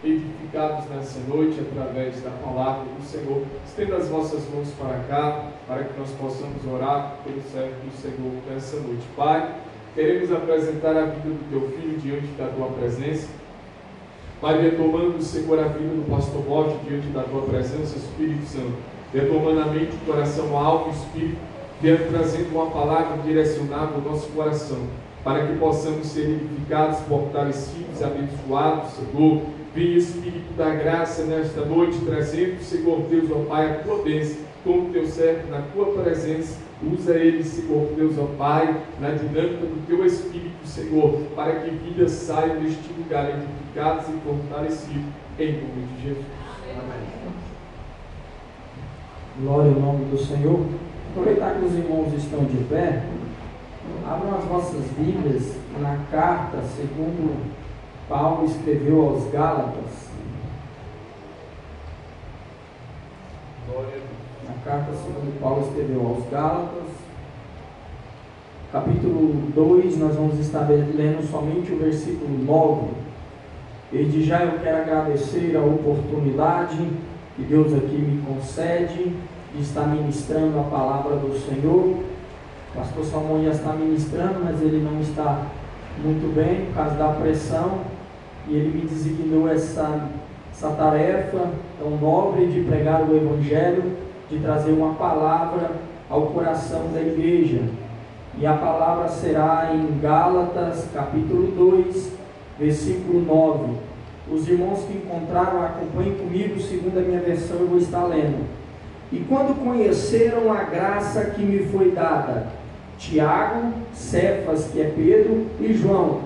edificados nessa noite através da palavra do Senhor. Estenda as vossas mãos para cá, para que nós possamos orar pelo servo do Senhor nessa noite. Pai, queremos apresentar a vida do Teu Filho diante da Tua presença. Pai, retomando, Senhor, a vida do pastor Morte diante da Tua presença, Espírito Santo. Retomando a mente, o coração, a alma e o Espírito, vindo trazendo uma palavra direcionada ao nosso coração, para que possamos ser edificados, fortalecidos, abençoados, Senhor. Vem Espírito da graça nesta noite, trazendo, Senhor Deus, ó Pai, a Tua bênção, como Teu servo na Tua presença. Usa ele, Senhor Deus, ó Pai, na dinâmica do Teu Espírito, Senhor, para que vidas saiam deste lugar edificadas e fortalecidas, em nome de Jesus. Amém. Glória ao nome do Senhor. Aproveitar que os irmãos estão de pé, abram as vossas Bíblias na carta segundo Paulo escreveu aos Gálatas. Na carta segundo Paulo escreveu aos Gálatas, capítulo 2, nós vamos estar lendo somente o versículo 9. Desde já eu quero agradecer a oportunidade que Deus aqui me concede de estar ministrando a palavra do Senhor. O pastor Salomão já está ministrando, mas ele não está muito bem por causa da pressão, e ele me designou essa tarefa tão nobre de pregar o Evangelho, de trazer uma palavra ao coração da igreja. E a palavra será em Gálatas, capítulo 2, versículo 9. Os irmãos que encontraram, acompanhem comigo, segundo a minha versão, eu vou estar lendo. E quando conheceram a graça que me foi dada, Tiago, Cefas, que é Pedro, e João,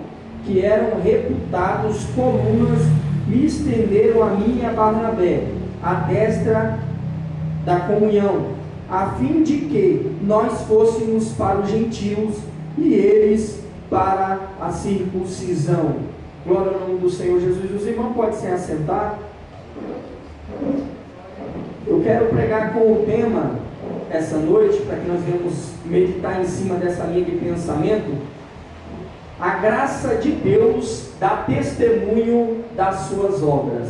que eram reputados colunas, me estenderam a mim e a Barnabé, à destra da comunhão, a fim de que nós fôssemos para os gentios e eles para a circuncisão. Glória ao nome do Senhor Jesus. Os irmãos podem se assentar. Eu quero pregar com o tema essa noite, para que nós venhamos meditar em cima dessa linha de pensamento. A graça de Deus dá testemunho das suas obras.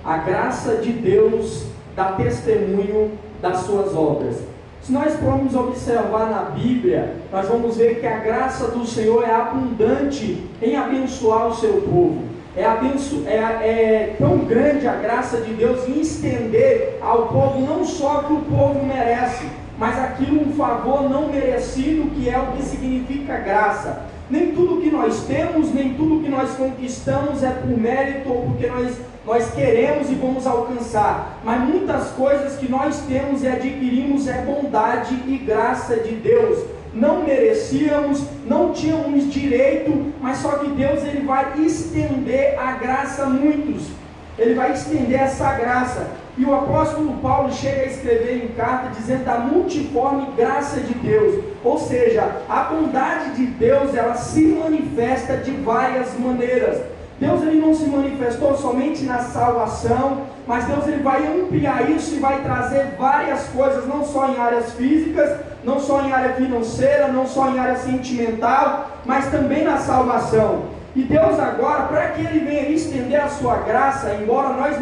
A graça de Deus dá testemunho das suas obras. Se nós formos observar na Bíblia, nós vamos ver que a graça do Senhor é abundante em abençoar o seu povo. É tão grande a graça de Deus em estender ao povo não só o que o povo merece, mas aquilo, um favor não merecido, que é o que significa graça. Nem tudo que nós temos, nem tudo que nós conquistamos é por mérito ou porque nós queremos e vamos alcançar, mas muitas coisas que nós temos e adquirimos é bondade e graça de Deus. Não merecíamos, não tínhamos direito, mas só que Deus ele vai estender a graça a muitos. Ele vai estender essa graça. E o apóstolo Paulo chega a escrever em carta dizendo da multiforme graça de Deus. Ou seja, a bondade de Deus ela se manifesta de várias maneiras. Deus ele não se manifestou somente na salvação, mas Deus ele vai ampliar isso e vai trazer várias coisas, não só em áreas físicas, não só em área financeira, não só em área sentimental, mas também na salvação. E Deus agora, para que Ele venha estender a sua graça, embora nós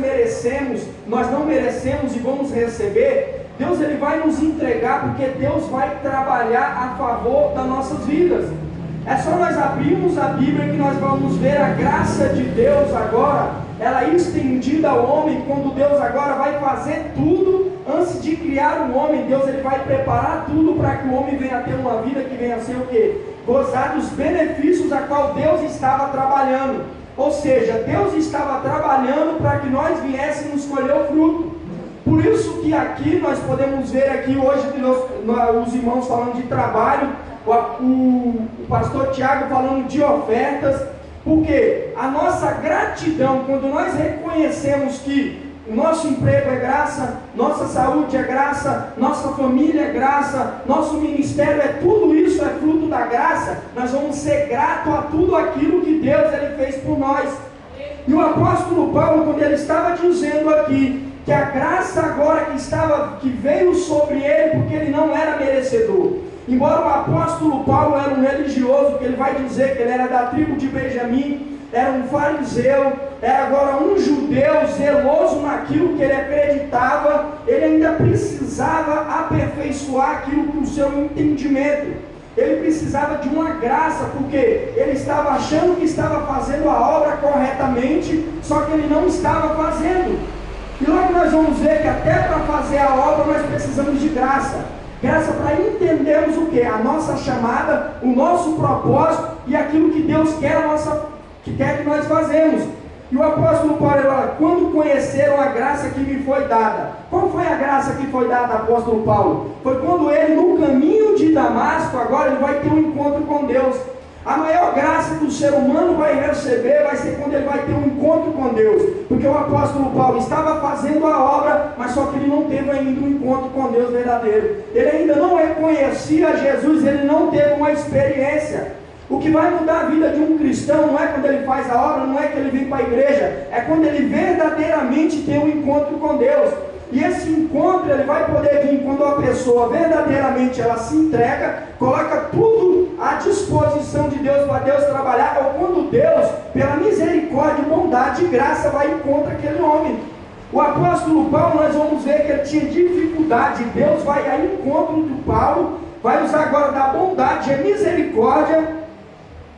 não merecemos e vamos receber, Deus ele vai nos entregar, porque Deus vai trabalhar a favor das nossas vidas. É só nós abrirmos a Bíblia que nós vamos ver a graça de Deus agora, ela é estendida ao homem, quando Deus agora vai fazer tudo, antes de criar o homem, Deus ele vai preparar tudo para que o homem venha ter uma vida que venha a ser o quê? Gozar dos benefícios a qual Deus estava trabalhando. Ou seja, Deus estava trabalhando para que nós viéssemos colher o fruto. Por isso que aqui nós podemos ver aqui hoje os irmãos falando de trabalho, o pastor Tiago falando de ofertas, porque a nossa gratidão, quando nós reconhecemos que o nosso emprego é graça, nossa saúde é graça, nossa família é graça, nosso ministério é tudo isso, é fruto da graça, nós vamos ser gratos a tudo aquilo que Deus ele fez por nós. E o apóstolo Paulo, quando ele estava dizendo aqui que a graça agora que veio sobre ele, porque ele não era merecedor. Embora o apóstolo Paulo era um religioso, que ele vai dizer que ele era da tribo de Benjamim, era um fariseu, era agora um judeu, judeu zeloso naquilo que ele acreditava, ele ainda precisava aperfeiçoar aquilo com o seu entendimento. Ele precisava de uma graça, porque ele estava achando que estava fazendo a obra corretamente, só que ele não estava fazendo. E logo nós vamos ver que até para fazer a obra nós precisamos de graça. Graça para entendermos o que? A nossa chamada, o nosso propósito e aquilo que Deus quer, que quer que nós fazemos. E o apóstolo Paulo fala, quando conheceram a graça que me foi dada. Qual foi a graça que foi dada, apóstolo Paulo? Foi quando ele, no caminho de Damasco, agora ele vai ter um encontro com Deus. A maior graça que o ser humano vai receber vai ser quando ele vai ter um encontro com Deus. Porque o apóstolo Paulo estava fazendo a obra, mas só que ele não teve ainda um encontro com Deus verdadeiro. Ele ainda não reconhecia Jesus, ele não teve uma experiência. O que vai mudar a vida de um cristão não é quando ele faz a obra, não é que ele vem para a igreja, é quando ele verdadeiramente tem um encontro com Deus. E esse encontro ele vai poder vir quando a pessoa verdadeiramente ela se entrega, coloca tudo à disposição de Deus para Deus trabalhar, ou quando Deus, pela misericórdia, bondade e graça, vai encontrar aquele homem. O apóstolo Paulo, nós vamos ver que ele tinha dificuldade, Deus vai ao encontro do Paulo, vai usar agora da bondade e misericórdia,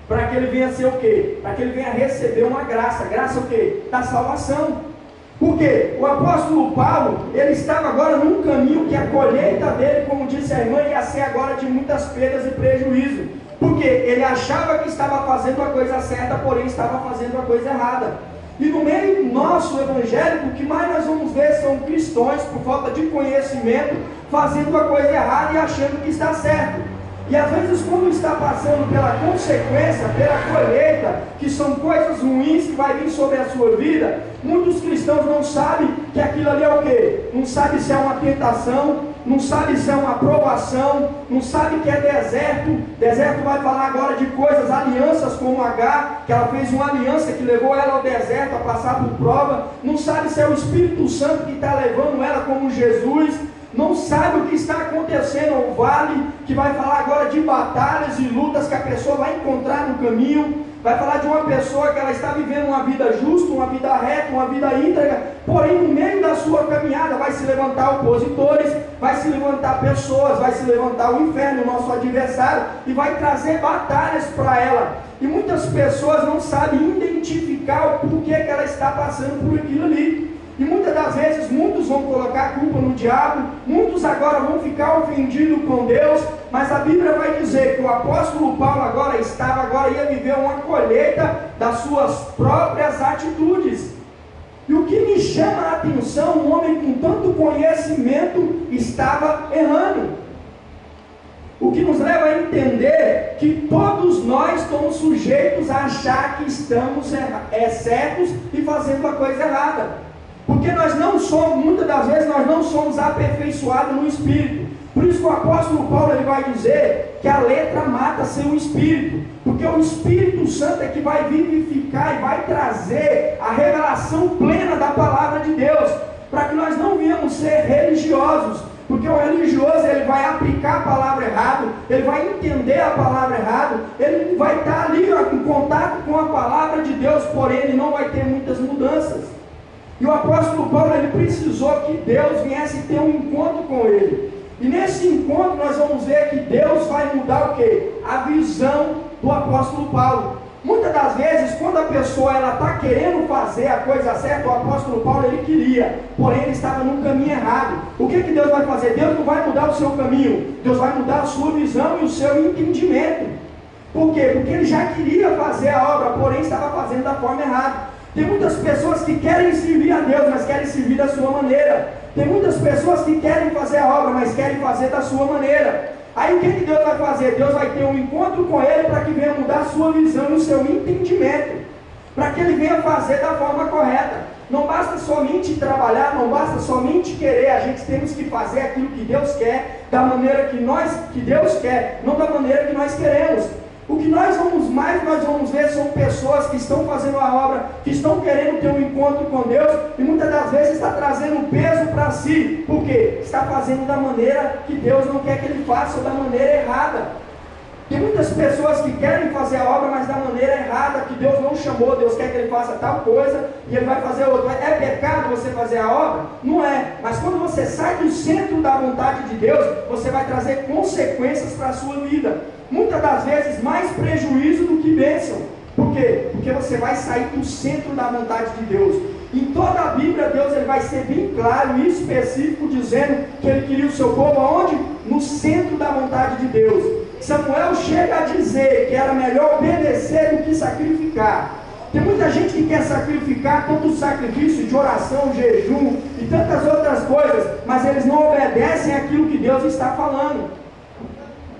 para que ele venha ser o quê? Para que ele venha receber uma graça. Graça o quê? Da salvação. Porque o apóstolo Paulo, ele estava agora num caminho que a colheita dele, como disse a irmã, ia ser agora de muitas perdas e prejuízo. Porque ele achava que estava fazendo a coisa certa, porém estava fazendo a coisa errada. E no meio nosso evangélico, o que mais nós vamos ver são cristãos, por falta de conhecimento, fazendo a coisa errada e achando que está certo. E às vezes quando está passando pela consequência, pela colheita, que são coisas ruins que vai vir sobre a sua vida, muitos cristãos não sabem que aquilo ali é o quê? Não sabe se é uma tentação, não sabe se é uma aprovação, não sabe que é deserto. Deserto vai falar agora de coisas, alianças como H, que ela fez uma aliança que levou ela ao deserto a passar por prova, não sabe se é o Espírito Santo que está levando ela como Jesus, não sabe o que está acontecendo no vale, que vai falar agora de batalhas e lutas que a pessoa vai encontrar no caminho, vai falar de uma pessoa que ela está vivendo uma vida justa, uma vida reta, uma vida íntegra, porém no meio da sua caminhada vai se levantar opositores, vai se levantar pessoas, vai se levantar o inferno, o nosso adversário, e vai trazer batalhas para ela. E muitas pessoas não sabem identificar o porquê que ela está passando por aquilo ali. E muitas das vezes, muitos vão colocar a culpa no diabo, muitos agora vão ficar ofendidos com Deus, mas a Bíblia vai dizer que o apóstolo Paulo ia viver uma colheita das suas próprias atitudes. E o que me chama a atenção, um homem com tanto conhecimento estava errando. O que nos leva a entender que todos nós estamos sujeitos a achar que estamos certos e fazendo a coisa errada. Porque nós não somos, muitas das vezes nós não somos aperfeiçoados no Espírito. Por isso que o apóstolo Paulo ele vai dizer que a letra mata sem o Espírito. Porque o Espírito Santo é que vai vivificar e vai trazer a revelação plena da palavra de Deus. Para que nós não venhamos ser religiosos. Porque o religioso ele vai aplicar a palavra errado, ele vai entender a palavra errado, ele vai estar ali em contato com a palavra de Deus, porém ele não vai ter muitas mudanças. E o apóstolo Paulo ele precisou que Deus viesse ter um encontro com ele. E nesse encontro nós vamos ver que Deus vai mudar o quê? A visão do apóstolo Paulo. Muitas das vezes, quando a pessoa está querendo fazer a coisa certa, o apóstolo Paulo ele queria, porém ele estava no caminho errado. O que Deus vai fazer? Deus não vai mudar o seu caminho, Deus vai mudar a sua visão e o seu entendimento. Por quê? Porque ele já queria fazer a obra, porém estava fazendo da forma errada. Tem muitas pessoas que querem servir a Deus, mas querem servir da sua maneira. Tem muitas pessoas que querem fazer a obra, mas querem fazer da sua maneira. Aí o que Deus vai fazer? Deus vai ter um encontro com ele para que venha mudar a sua visão e o seu entendimento. Para que ele venha fazer da forma correta. Não basta somente trabalhar, não basta somente querer. A gente temos que fazer aquilo que Deus quer, da maneira que Deus quer, não da maneira que nós queremos. O que nós vamos ver são pessoas que estão fazendo a obra, que estão querendo ter um encontro com Deus, e muitas das vezes está trazendo peso para si, porque está fazendo da maneira que Deus não quer que ele faça, ou da maneira errada. Tem muitas pessoas que querem fazer a obra, mas da maneira errada, que Deus não chamou, Deus quer que ele faça tal coisa, e ele vai fazer outra. É você fazer a obra? Não é. Mas quando você sai do centro da vontade de Deus, você vai trazer consequências para a sua vida. Muitas das vezes mais prejuízo do que bênção. Por quê? Porque você vai sair do centro da vontade de Deus. Em toda a Bíblia, Deus ele vai ser bem claro e específico, dizendo que Ele queria o seu povo aonde? No centro da vontade de Deus. Samuel chega a dizer que era melhor obedecer do que sacrificar. Tem muita gente que quer sacrificar tanto sacrifício de oração, jejum e tantas outras coisas, mas eles não obedecem àquilo que Deus está falando.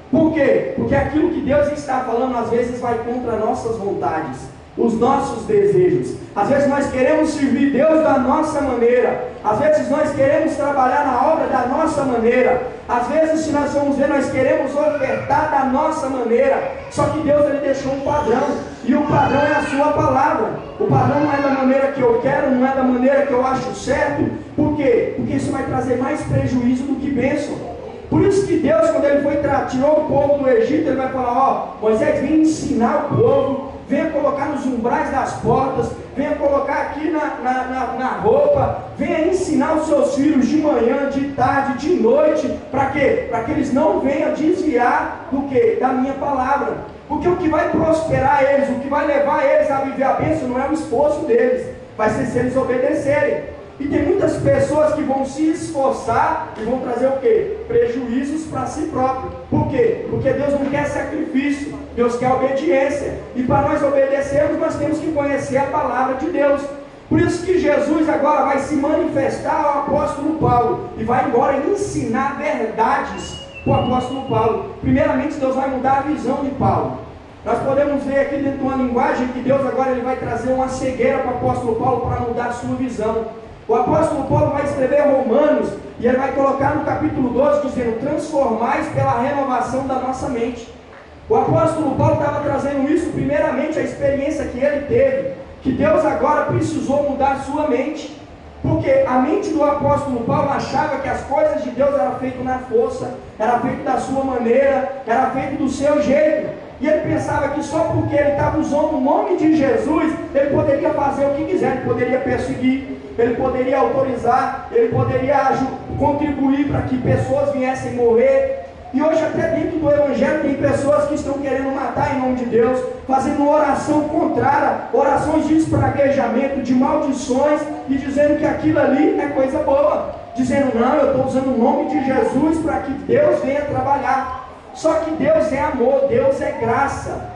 Por quê? Porque aquilo que Deus está falando às vezes vai contra nossas vontades, os nossos desejos. Às vezes nós queremos servir Deus da nossa maneira. Às vezes nós queremos trabalhar na obra da nossa maneira. Às vezes, se nós formos ver, nós queremos ofertar da nossa maneira. Só que Deus ele deixou um padrão. E o padrão é a sua palavra. O padrão não é da maneira que eu quero, não é da maneira que eu acho certo. Por quê? Porque isso vai trazer mais prejuízo do que bênção. Por isso que Deus, quando Ele tirou o povo do Egito, Ele vai falar, Moisés, vem ensinar o povo, venha colocar nos umbrais das portas, venha colocar aqui na roupa, venha ensinar os seus filhos de manhã, de tarde, de noite. Para quê? Para que eles não venham desviar do quê? Da minha palavra. Porque o que vai prosperar eles, o que vai levar eles a viver a bênção não é o esforço deles, vai ser se eles obedecerem. E tem muitas pessoas que vão se esforçar e vão trazer o quê? Prejuízos para si próprio. Por quê? Porque Deus não quer sacrifício, Deus quer obediência. E para nós obedecermos, nós temos que conhecer a palavra de Deus. Por isso que Jesus agora vai se manifestar ao apóstolo Paulo e vai embora ensinar verdades para o apóstolo Paulo. Primeiramente, Deus vai mudar a visão de Paulo. Nós podemos ver aqui dentro de uma linguagem que Deus agora ele vai trazer uma cegueira para o apóstolo Paulo para mudar a sua visão. O apóstolo Paulo vai escrever Romanos e ele vai colocar no capítulo 12 dizendo: transformais pela renovação da nossa mente. O apóstolo Paulo estava trazendo isso primeiramente a experiência que ele teve, que Deus agora precisou mudar a sua mente. Porque a mente do apóstolo Paulo achava que as coisas de Deus eram feitas na força, era feito da sua maneira, era feito do seu jeito. E ele pensava que só porque ele estava usando o nome de Jesus, ele poderia fazer o que quiser, ele poderia perseguir, ele poderia autorizar, ele poderia contribuir para que pessoas viessem morrer. E hoje até dentro do Evangelho tem pessoas que estão querendo matar em nome de Deus, fazendo oração contrária, orações de espraguejamento, de maldições, e dizendo que aquilo ali é coisa boa, dizendo, não, eu estou usando o nome de Jesus para que Deus venha trabalhar. Só que Deus é amor, Deus é graça.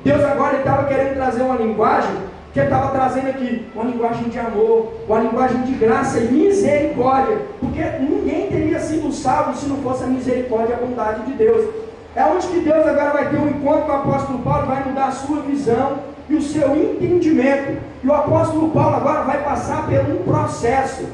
Deus agora estava querendo trazer uma linguagem, que ele estava trazendo aqui, uma linguagem de amor, uma linguagem de graça e misericórdia, porque ninguém teria sido salvo se não fosse a misericórdia e a bondade de Deus. É onde que Deus agora vai ter um encontro com o apóstolo Paulo, vai mudar a sua visão e o seu entendimento. E o apóstolo Paulo agora vai passar por um processo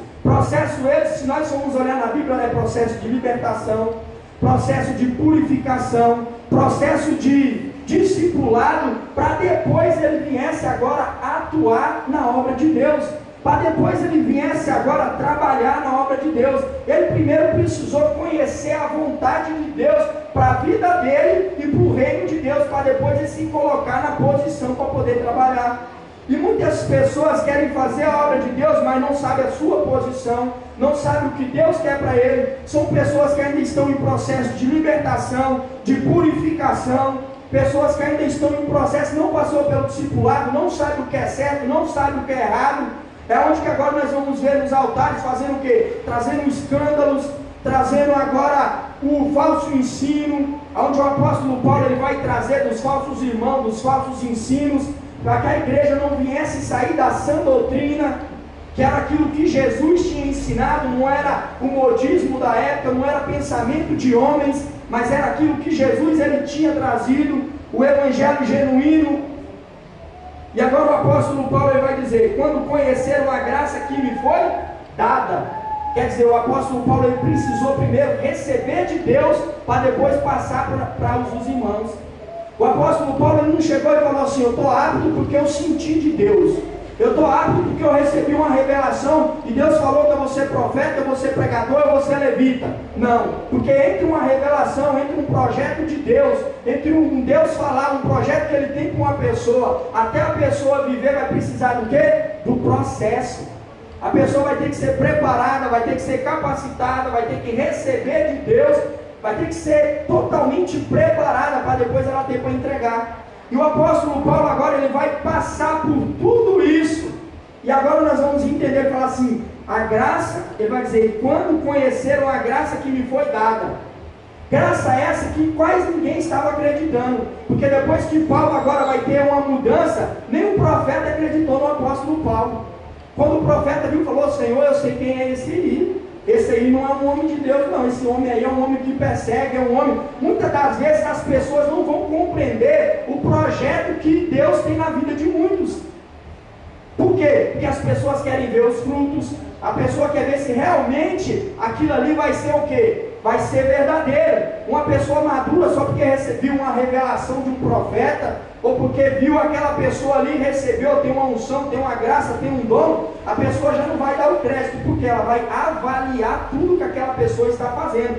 esse, se nós formos olhar na Bíblia, é processo de libertação, processo de purificação, processo de discipulado, para depois ele viesse agora atuar na obra de Deus, para depois ele viesse agora trabalhar na obra de Deus. Ele primeiro precisou conhecer a vontade de Deus para a vida dele e para o reino de Deus, para depois ele se colocar na posição para poder trabalhar. E muitas pessoas querem fazer a obra de Deus, mas não sabem a sua posição, não sabem o que Deus quer para ele. São pessoas que ainda estão em processo de libertação, de purificação, pessoas que ainda estão em processo, não passou pelo discipulado, não sabem o que é certo, não sabem o que é errado. É onde que agora nós vamos ver nos altares fazendo o quê? Trazendo escândalos, trazendo agora o falso ensino, onde o apóstolo Paulo ele vai trazer dos falsos irmãos, dos falsos ensinos, para que a igreja não viesse sair da sã doutrina, que era aquilo que Jesus tinha ensinado, não era o modismo da época, não era pensamento de homens, mas era aquilo que Jesus ele tinha trazido, o evangelho genuíno. E agora o apóstolo Paulo ele vai dizer: quando conheceram a graça que me foi dada. Quer dizer, o apóstolo Paulo ele precisou primeiro receber de Deus, para depois passar para os irmãos. O apóstolo Paulo ele não chegou e falou assim: eu estou apto porque eu senti de Deus, eu estou apto porque eu recebi uma revelação e Deus falou que eu vou ser profeta, eu vou ser pregador, eu vou ser levita. Não, porque entre uma revelação, entre um projeto de Deus, entre um Deus falar, um projeto que ele tem com uma pessoa, até a pessoa viver, vai precisar do quê? Do processo. A pessoa vai ter que ser preparada, vai ter que ser capacitada, vai ter que receber de Deus, vai ter que ser totalmente preparada para depois ela ter para entregar. E o apóstolo Paulo agora ele vai passar por tudo isso. E agora nós vamos entender e falar assim, a graça, ele vai dizer, quando conheceram a graça que me foi dada. Graça essa que quase ninguém estava acreditando, porque depois que Paulo agora vai ter uma mudança, nenhum profeta acreditou no apóstolo Paulo. Quando o profeta viu, falou, Senhor, eu sei quem é esse aí não é um homem de Deus não, esse homem aí é um homem que persegue, é um homem, muitas das vezes as pessoas não vão compreender o projeto que Deus tem na vida de muitos. Por quê? Porque as pessoas querem ver os frutos, a pessoa quer ver se realmente aquilo ali vai ser o quê? Vai ser verdadeiro. Uma pessoa madura só porque recebeu uma revelação de um profeta, ou porque viu aquela pessoa ali, recebeu, tem uma unção, tem uma graça, tem um dom, a pessoa já não vai dar o crédito, porque ela vai avaliar tudo que aquela pessoa está fazendo.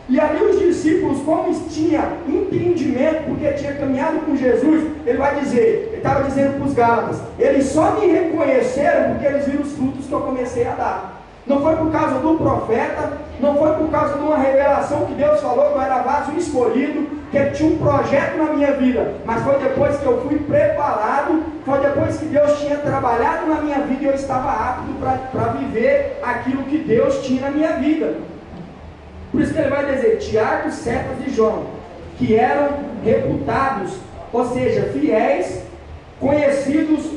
E ali os discípulos, como tinha entendimento, porque tinha caminhado com Jesus, ele vai dizer, ele estava dizendo para os Gálatas, eles só me reconheceram porque eles viram os frutos que eu comecei a dar. Não foi por causa do profeta, não foi por causa de uma revelação que Deus falou que eu era vaso escolhido, que ele tinha um projeto na minha vida, mas foi depois que eu fui preparado, foi depois que Deus tinha trabalhado na minha vida e eu estava apto para viver aquilo que Deus tinha na minha vida. Por isso que ele vai dizer, Tiago, Cefas e João, que eram reputados, ou seja, fiéis, conhecidos,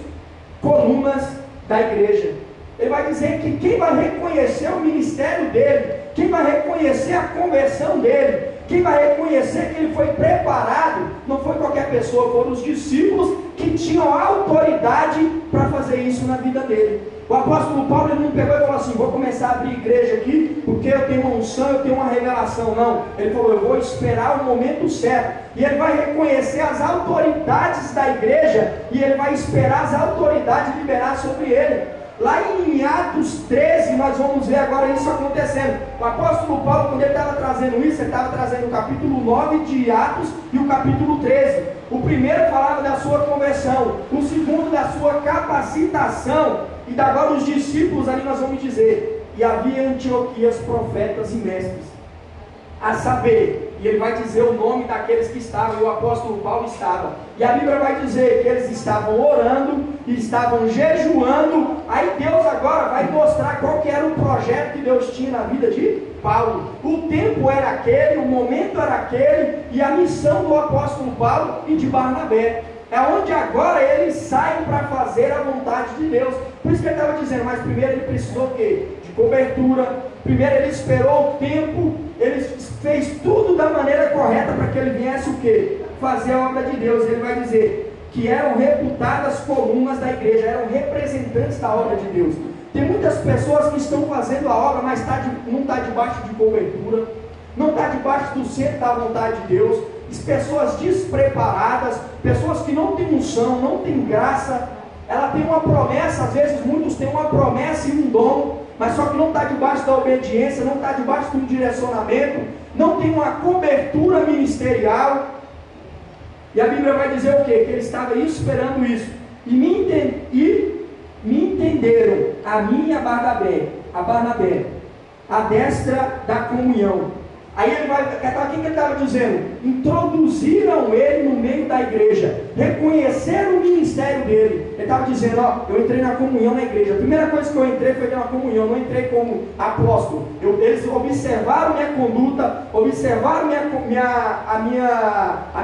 colunas da igreja. Ele vai dizer que quem vai reconhecer o ministério dele, quem vai reconhecer a conversão dele, quem vai reconhecer que ele foi preparado, não foi qualquer pessoa, foram os discípulos que tinham autoridade para fazer isso na vida dele. O apóstolo Paulo ele não pegou e falou assim, vou começar a abrir igreja aqui, porque eu tenho uma unção, eu tenho uma revelação. Não, ele falou, eu vou esperar o momento certo. E ele vai reconhecer as autoridades da igreja, e ele vai esperar as autoridades liberar sobre ele. Lá em Atos 13, nós vamos ver agora isso acontecendo. O apóstolo Paulo, quando ele estava trazendo isso, ele estava trazendo o capítulo 9 de Atos e o capítulo 13. O primeiro falava da sua conversão, o segundo da sua capacitação, e agora os discípulos ali nós vamos dizer, e havia em Antioquias profetas e mestres, a saber, e ele vai dizer o nome daqueles que estavam, e o apóstolo Paulo estava, e a Bíblia vai dizer que eles estavam orando, estavam jejuando. Aí Deus agora vai mostrar qual que era o projeto que Deus tinha na vida de Paulo. O tempo era aquele, o momento era aquele, e a missão do apóstolo Paulo e de Barnabé, é onde agora eles saem para fazer a vontade de Deus. Por isso que ele estava dizendo, mas primeiro ele precisou o quê? De cobertura, primeiro ele esperou o tempo, ele fez tudo da maneira correta para que ele viesse o quê? Fazer a obra de Deus. Ele vai dizer que eram reputadas colunas da igreja, eram representantes da obra de Deus. Tem muitas pessoas que estão fazendo a obra, mas não está debaixo de cobertura, não está debaixo do centro da vontade de Deus. Pessoas despreparadas, pessoas que não têm unção, não têm graça. Ela tem uma promessa, às vezes muitos têm uma promessa e um dom, mas só que não está debaixo da obediência, não está debaixo de um direcionamento, não tem uma cobertura ministerial. E a Bíblia vai dizer o quê? Que ele estava esperando isso. E me entenderam, a mim e a Barnabé, a destra da comunhão. Aí ele vai, o que ele estava dizendo? Introduziram ele no meio da igreja, reconheceram o ministério dele. Ele estava dizendo, ó, eu entrei na comunhão na igreja. A primeira coisa que eu entrei foi na comunhão, não entrei como apóstolo. Eles observaram minha conduta, observaram a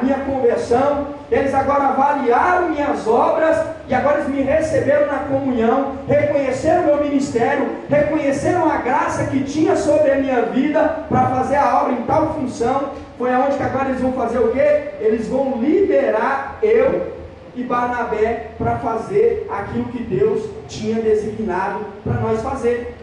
minha conversão. Eles agora avaliaram minhas obras e agora eles me receberam na comunhão, reconheceram o meu ministério, reconheceram a graça que tinha sobre a minha vida para fazer a obra em tal função. Foi aonde que agora eles vão fazer o quê? Eles vão liberar eu e Barnabé para fazer aquilo que Deus tinha designado para nós fazer.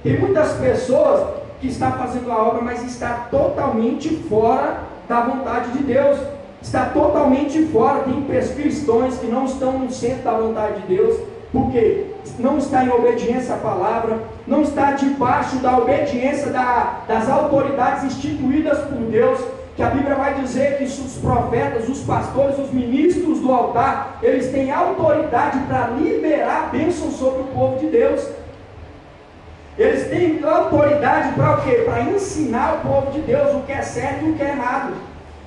Tem muitas pessoas que estão fazendo a obra, mas está totalmente fora da vontade de Deus. Está totalmente fora. Tem cristãos que não estão no centro da vontade de Deus, porque não está em obediência à palavra, não está debaixo da obediência das autoridades instituídas por Deus, que a Bíblia vai dizer que os profetas, os pastores, os ministros do altar, eles têm autoridade para liberar bênçãos sobre o povo de Deus. Eles têm autoridade para o quê? Para ensinar o povo de Deus o que é certo e o que é errado.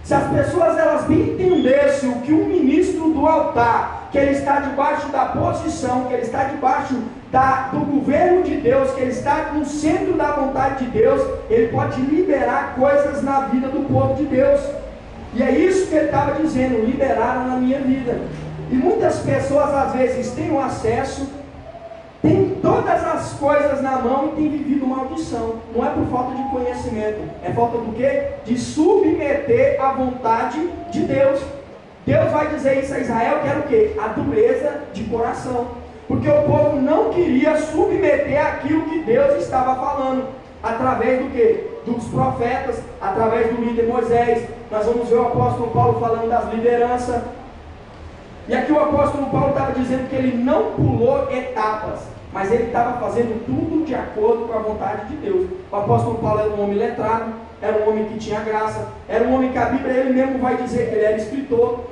Se as pessoas elas bem entendessem o que o ministro do altar, que ele está debaixo da posição, que ele está debaixo do governo de Deus, que ele está no centro da vontade de Deus, ele pode liberar coisas na vida do povo de Deus. E é isso que ele estava dizendo, liberaram na minha vida. E muitas pessoas às vezes têm o acesso, têm todas as coisas na mão e têm vivido maldição. Não é por falta de conhecimento, é falta do quê? De submeter à vontade de Deus. Deus vai dizer isso a Israel, que era o quê? A dureza de coração. Porque o povo não queria submeter aquilo que Deus estava falando. Através do quê? Dos profetas, através do líder Moisés. Nós vamos ver o apóstolo Paulo falando das lideranças. E aqui o apóstolo Paulo estava dizendo que ele não pulou etapas, mas ele estava fazendo tudo de acordo com a vontade de Deus. O apóstolo Paulo era um homem letrado, era um homem que tinha graça, era um homem que a Bíblia ele mesmo vai dizer que ele era escritor,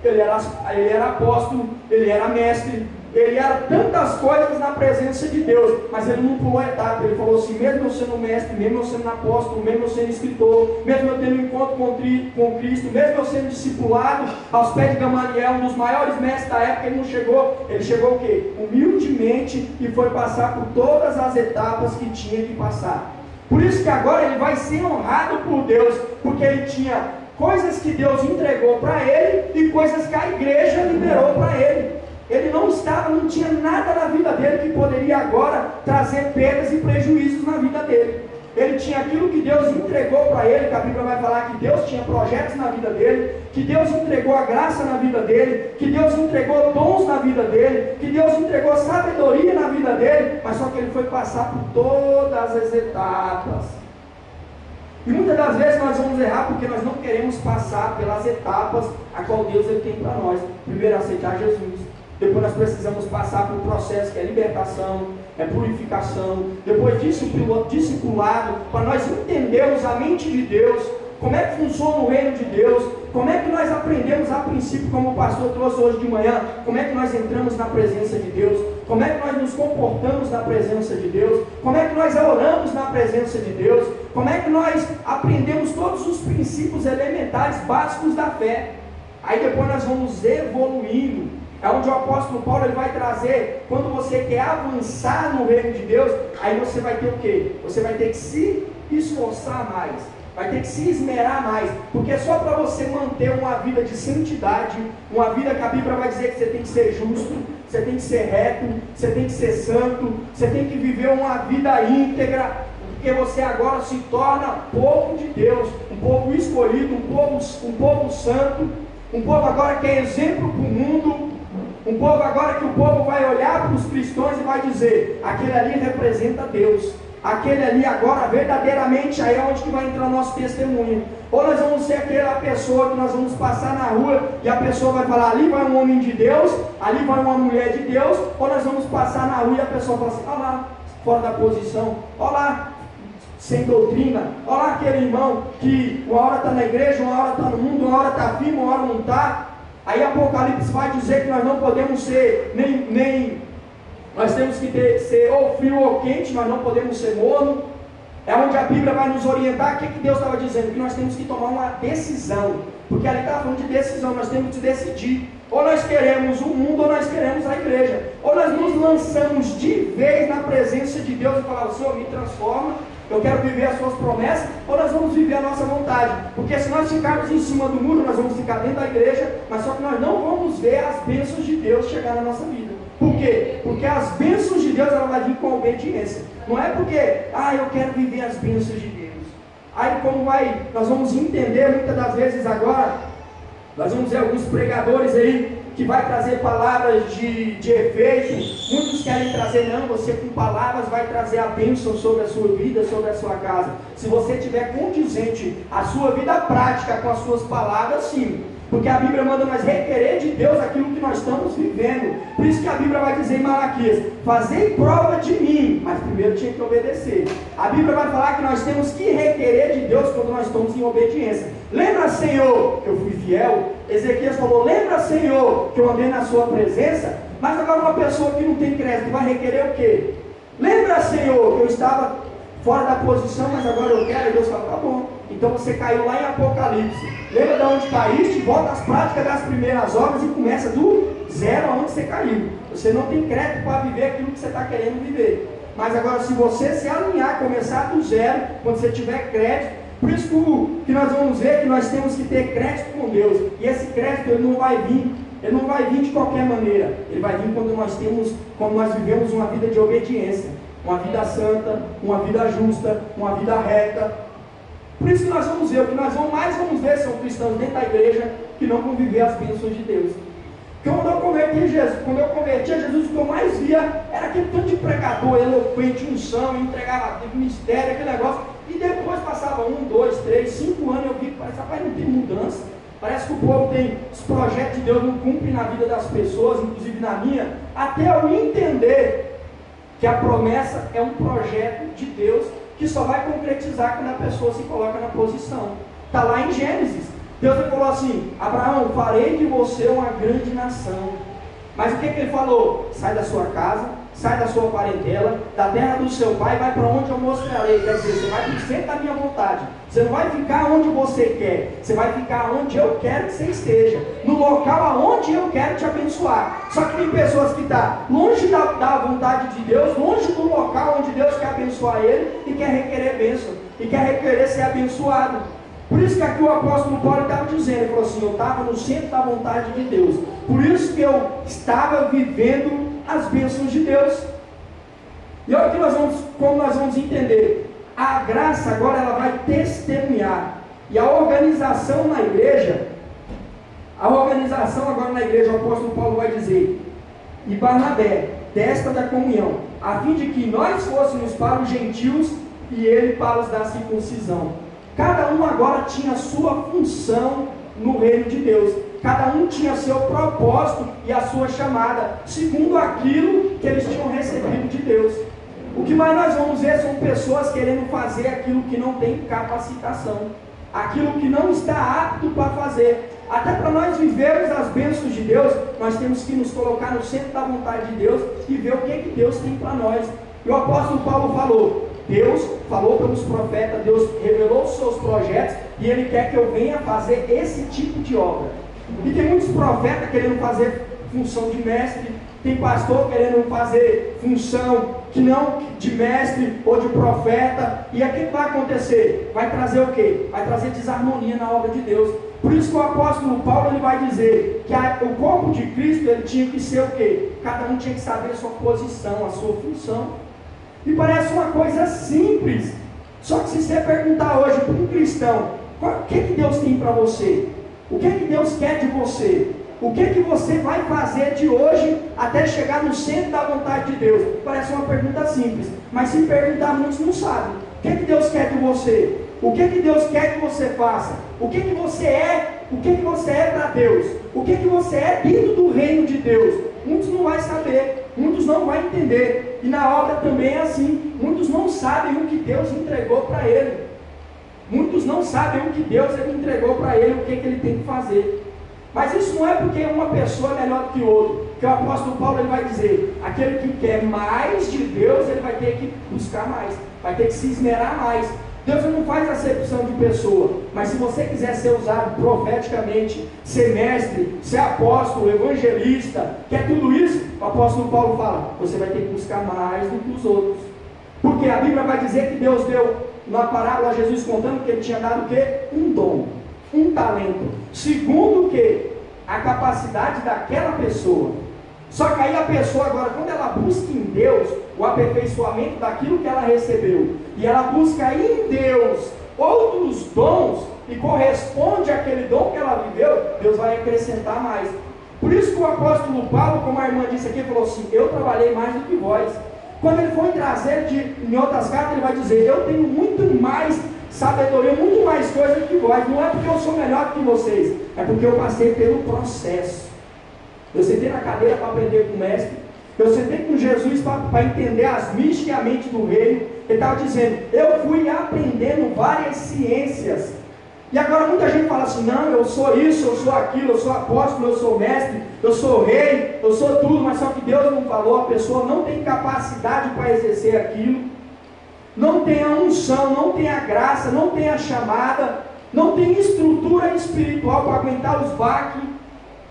ele era apóstolo, ele era mestre, ele era tantas coisas na presença de Deus, mas ele não pulou etapa. Ele falou assim: mesmo eu sendo mestre, mesmo eu sendo apóstolo, mesmo eu sendo escritor, mesmo eu tendo um encontro com Cristo, mesmo eu sendo discipulado aos pés de Gamaliel, um dos maiores mestres da época, ele chegou o quê? Humildemente, e foi passar por todas as etapas que tinha que passar. Por isso que agora ele vai ser honrado por Deus, porque ele tinha coisas que Deus entregou para ele e coisas que a igreja liberou para ele. Ele não tinha nada na vida dele que poderia agora trazer perdas e prejuízos na vida dele. Ele tinha aquilo que Deus entregou para ele, que a Bíblia vai falar que Deus tinha projetos na vida dele, que Deus entregou a graça na vida dele, que Deus entregou dons na vida dele, que Deus entregou sabedoria na vida dele, mas só que ele foi passar por todas as etapas. E muitas das vezes nós vamos errar porque nós não queremos passar pelas etapas a qual Deus ele tem para nós. Primeiro, aceitar Jesus. Depois nós precisamos passar por um processo que é libertação, é purificação. Depois disso, discipulado, para nós entendermos a mente de Deus, como é que funciona o reino de Deus, como é que nós aprendemos a princípio, como o pastor trouxe hoje de manhã, como é que nós entramos na presença de Deus, como é que nós nos comportamos na presença de Deus, como é que nós oramos na presença de Deus, como é que nós aprendemos todos os princípios elementares básicos da fé. Aí depois nós vamos evoluindo. É onde o apóstolo Paulo ele vai trazer, quando você quer avançar no reino de Deus, aí você vai ter o quê? Você vai ter que se esforçar mais, vai ter que se esmerar mais, porque só para você manter uma vida de santidade, uma vida que a Bíblia vai dizer que você tem que ser justo, você tem que ser reto, você tem que ser santo, você tem que viver uma vida íntegra, porque você agora se torna povo de Deus, um povo escolhido, um povo santo, um povo agora que é exemplo para o mundo. Um povo agora que o povo vai olhar para os cristãos e vai dizer: aquele ali representa Deus, aquele ali agora verdadeiramente, aí é onde que vai entrar o nosso testemunho. Ou nós vamos ser aquela pessoa que nós vamos passar na rua e a pessoa vai falar: ali vai um homem de Deus, ali vai uma mulher de Deus. Ou nós vamos passar na rua e a pessoa fala assim: olha lá, fora da posição, olha lá, sem doutrina, olha lá aquele irmão que uma hora está na igreja, uma hora está no mundo, uma hora está firme, uma hora não está. Aí Apocalipse vai dizer que nós não podemos ser nós temos que ser ou frio ou quente, nós não podemos ser morno. É onde a Bíblia vai nos orientar. O que Deus estava dizendo? Que nós temos que tomar uma decisão, porque ali estava falando de decisão, nós temos que decidir, ou nós queremos o mundo, ou nós queremos a igreja, ou nós nos lançamos de vez na presença de Deus e falamos: Senhor, me transforma, eu quero viver as suas promessas, ou nós vamos viver a nossa vontade. Porque se nós ficarmos em cima do muro, nós vamos ficar dentro da igreja, mas só que nós não vamos ver as bênçãos de Deus chegar na nossa vida. Por quê? Porque as bênçãos de Deus ela vai vir com obediência. Não é porque, eu quero viver as bênçãos de Deus. Aí nós vamos entender muitas das vezes agora, nós vamos ver alguns pregadores aí, que vai trazer palavras de efeito. Muitos querem trazer: não, você com palavras vai trazer a bênção sobre a sua vida, sobre a sua casa. Se você tiver condizente a sua vida prática com as suas palavras, sim. Porque a Bíblia manda nós requerer de Deus aquilo que nós estamos vivendo. Por isso que a Bíblia vai dizer em Malaquias: fazei prova de mim, mas primeiro tinha que obedecer. A Bíblia vai falar que nós temos que requerer de Deus quando nós estamos em obediência. Lembra, Senhor, que eu fui fiel? Ezequias falou: lembra, Senhor, que eu andei na sua presença? Mas agora uma pessoa que não tem crédito vai requerer o quê? Lembra, Senhor, que eu estava fora da posição, mas agora eu quero. E Deus fala, tá bom. Então você caiu lá em Apocalipse. Lembra de onde caíste? Volta às práticas das primeiras obras e começa do zero aonde você caiu. Você não tem crédito para viver aquilo que você está querendo viver. Mas agora, se você se alinhar, começar do zero, quando você tiver crédito, por isso que nós vamos ver que nós temos que ter crédito com Deus. E esse crédito ele não vai vir de qualquer maneira. Ele vai vir quando nós vivemos uma vida de obediência, uma vida santa, uma vida justa, uma vida reta. Por isso que nós vamos ver, o que nós mais vamos ver são cristãos dentro da igreja que não vão viver as bênçãos de Deus. Quando eu converti a Jesus, o que eu mais via era aquele tanto de pregador eloquente, unção, entregava mistério, aquele negócio, e depois passava 1, 2, 3, 5 anos, eu vi que parece, rapaz, não tem mudança. Parece que o povo tem os projetos de Deus, não cumpre na vida das pessoas, inclusive na minha, até eu entender que a promessa é um projeto de Deus que só vai concretizar quando a pessoa se coloca na posição. Está lá em Gênesis. Deus falou assim: Abraão, farei de você uma grande nação. Mas o que ele falou? Sai da sua casa, sai da sua parentela, da terra do seu pai, vai para onde eu mostrarei. Quer dizer, você vai para o centro da minha vontade. Você não vai ficar onde você quer, você vai ficar onde eu quero que você esteja, no local aonde eu quero te abençoar. Só que tem pessoas que estão longe da vontade de Deus, longe do local onde Deus quer abençoar ele e quer requerer bênção, e quer requerer ser abençoado. Por isso que aqui o apóstolo Paulo estava dizendo, ele falou assim: eu estava no centro da vontade de Deus, por isso que eu estava vivendo as bênçãos de Deus. E olha que como nós vamos entender, a graça agora ela vai testemunhar, e a organização agora na igreja, o apóstolo Paulo vai dizer: e Barnabé, testa da comunhão, a fim de que nós fôssemos para os gentios e ele para os da circuncisão. Cada um agora tinha a sua função no reino de Deus. Cada um tinha seu propósito e a sua chamada, segundo aquilo que eles tinham recebido de Deus. O que mais nós vamos ver são pessoas querendo fazer aquilo que não tem capacitação, aquilo que não está apto para fazer. Até para nós vivermos as bênçãos de Deus, nós temos que nos colocar no centro da vontade de Deus e ver o que Deus tem para nós. E o apóstolo Paulo falou: Deus falou pelos profetas, Deus revelou os seus projetos e Ele quer que eu venha fazer esse tipo de obra. E tem muitos profetas querendo fazer função de mestre, tem pastor querendo fazer função que não de mestre ou de profeta. E aqui vai acontecer? Vai trazer o quê? Vai trazer desarmonia na obra de Deus. Por isso que o apóstolo Paulo ele vai dizer que o corpo de Cristo ele tinha que ser o quê? Cada um tinha que saber a sua posição, a sua função. E parece uma coisa simples. Só que se você perguntar hoje para um cristão, o que Deus tem para você? O que Deus quer de você? O que você vai fazer de hoje até chegar no centro da vontade de Deus? Parece uma pergunta simples, mas se perguntar, muitos não sabem. O que Deus quer de você? O que Deus quer que você faça? O que você é? O que você é para Deus? O que você é dentro do reino de Deus? Muitos não vão saber, muitos não vão entender. E na obra também é assim. Muitos não sabem o que Deus entregou para ele. Muitos não sabem o que Deus entregou para ele, o que ele tem que fazer. Mas isso não é porque uma pessoa é melhor do que outra. Que o apóstolo Paulo ele vai dizer: aquele que quer mais de Deus, ele vai ter que buscar mais, vai ter que se esmerar mais. Deus não faz acepção de pessoa, mas se você quiser ser usado profeticamente, ser mestre, ser apóstolo, evangelista, quer tudo isso, o apóstolo Paulo fala: você vai ter que buscar mais do que os outros. Porque a Bíblia vai dizer que Deus deu, na parábola, Jesus contando que ele tinha dado o quê? Um dom, um talento, segundo o quê? A capacidade daquela pessoa. Só que aí a pessoa agora, quando ela busca em Deus o aperfeiçoamento daquilo que ela recebeu, e ela busca em Deus outros dons, e corresponde àquele dom que ela viveu, Deus vai acrescentar mais. Por isso que o apóstolo Paulo, como a irmã disse aqui, falou assim: eu trabalhei mais do que vós. Quando ele foi trazer em outras cartas, ele vai dizer: eu tenho muito mais sabedoria, muito mais coisa do que vós. Não é porque eu sou melhor que vocês, é porque eu passei pelo processo. Eu sentei na cadeira para aprender com o mestre, eu sentei com Jesus para entender as místicas e a mente do reino. Ele estava dizendo: eu fui aprendendo várias ciências, E agora muita gente fala assim, não, eu sou isso, eu sou aquilo, eu sou apóstolo, eu sou mestre, eu sou rei, eu sou tudo, mas só que Deus não falou, a pessoa não tem capacidade para exercer aquilo, não tem a unção, não tem a graça, não tem a chamada, não tem estrutura espiritual para aguentar os baques.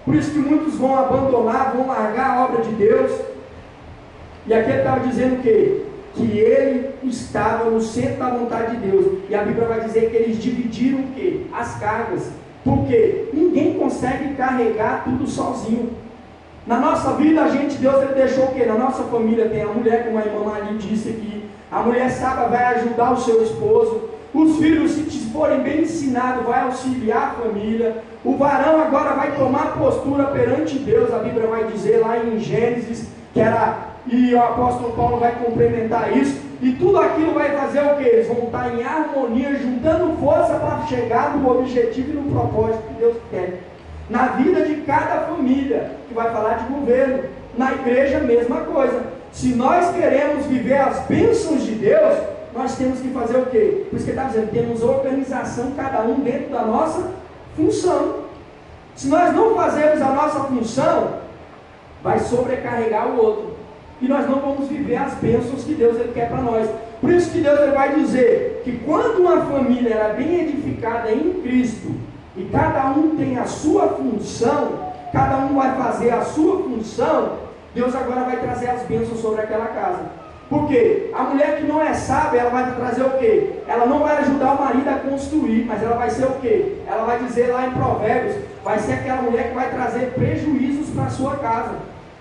Por isso que muitos vão abandonar, vão largar a obra de Deus. E aqui ele estava dizendo que ele estava no centro da vontade de Deus. E a Bíblia vai dizer que eles dividiram o quê? As cargas. Porque ninguém consegue carregar tudo sozinho. Na nossa vida, Deus ele deixou o quê? Na nossa família tem a mulher, como a irmã ali disse aqui. A mulher sábia vai ajudar o seu esposo. Os filhos, se forem bem ensinados, vai auxiliar a família. O varão agora vai tomar postura perante Deus. A Bíblia vai dizer lá em Gênesis, e o apóstolo Paulo vai complementar isso. E tudo aquilo vai fazer o quê? Eles vão estar em harmonia, juntando força para chegar no objetivo e no propósito que Deus quer. Na vida de cada família, que vai falar de governo. Na igreja, mesma coisa. Se nós queremos viver as bênçãos de Deus, nós temos que fazer o quê? Por isso que ele está dizendo, temos organização, cada um dentro da nossa função. Se nós não fazermos a nossa função, vai sobrecarregar o outro. E nós não vamos viver as bênçãos que Deus ele quer para nós. Por isso que Deus ele vai dizer que quando uma família é bem edificada em Cristo, e cada um tem a sua função, cada um vai fazer a sua função, Deus agora vai trazer as bênçãos sobre aquela casa. Porque a mulher que não é sábia, ela vai trazer o quê? Ela não vai ajudar o marido a construir, mas ela vai ser o quê? Ela vai dizer lá em Provérbios, vai ser aquela mulher que vai trazer prejuízos para a sua casa.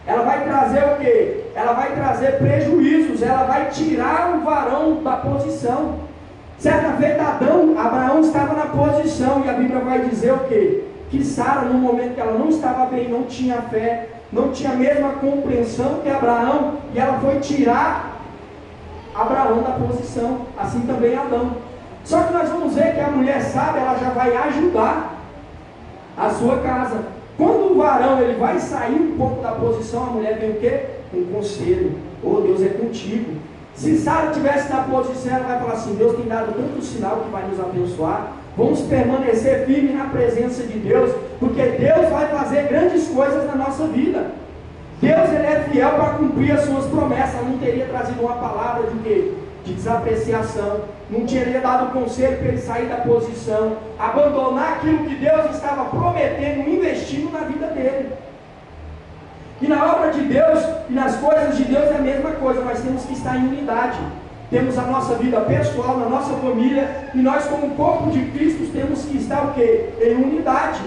Ela vai trazer o quê? Ela vai trazer prejuízos, ela vai tirar o varão da posição. Certa feita Abraão estava na posição, e a Bíblia vai dizer o quê? Que Sara, no momento que ela não estava bem, não tinha fé, não tinha a mesma compreensão que Abraão, e ela foi tirar Abraão da posição, assim também Adão. Só que nós vamos ver que a mulher sábia, ela já vai ajudar a sua casa. Quando o varão ele vai sair um pouco da posição, a mulher vem o quê? Um conselho. Oh, Deus é contigo. Se Sara estivesse na posição, ela vai falar assim, Deus tem dado tanto sinal que vai nos abençoar. Vamos permanecer firmes na presença de Deus, porque Deus vai fazer grandes coisas na nossa vida. Deus ele é fiel para cumprir as suas promessas. Ela não teria trazido uma palavra de quê? De desapreciação. Não teria dado conselho para ele sair da posição, abandonar aquilo que Deus estava prometendo, investindo na vida dele. E na obra de Deus e nas coisas de Deus é a mesma coisa. Nós temos que estar em unidade. Temos a nossa vida pessoal, na nossa família, e nós como corpo de Cristo temos que estar o quê? Em unidade.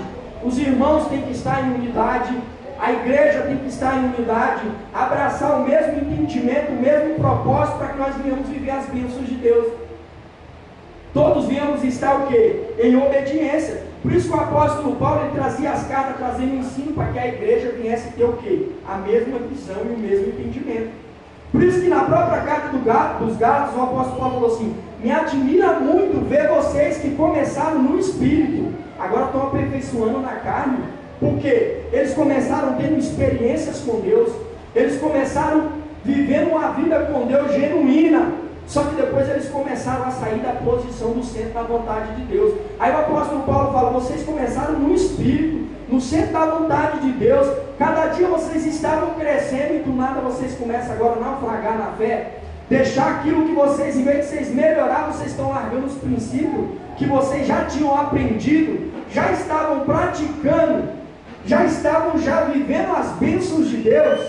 Os irmãos têm que estar em unidade, a igreja tem que estar em unidade, abraçar o mesmo entendimento, o mesmo propósito, para que nós venhamos viver as bênçãos de Deus. Todos viemos estar o quê? Em obediência. Por isso que o apóstolo Paulo ele trazia as cartas, trazendo ensino para que a igreja viesse ter o quê? A mesma visão e o mesmo entendimento. Por isso que na própria carta dos Gálatas, o apóstolo Paulo falou assim, me admira muito ver vocês que começaram no Espírito, agora estão aperfeiçoando na carne. Porque eles começaram tendo experiências com Deus, eles começaram vivendo uma vida com Deus genuína, só que depois eles começaram a sair da posição do centro da vontade de Deus. Aí o apóstolo Paulo fala, vocês começaram no Espírito, no centro da vontade de Deus, cada dia vocês estavam crescendo e do nada vocês começam agora a naufragar na fé, deixar aquilo que vocês, em vez de vocês melhorar, vocês estão largando os princípios que vocês já tinham aprendido, já estavam praticando, já estavam vivendo as bênçãos de Deus.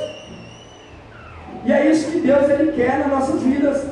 E é isso que Deus ele quer nas nossas vidas.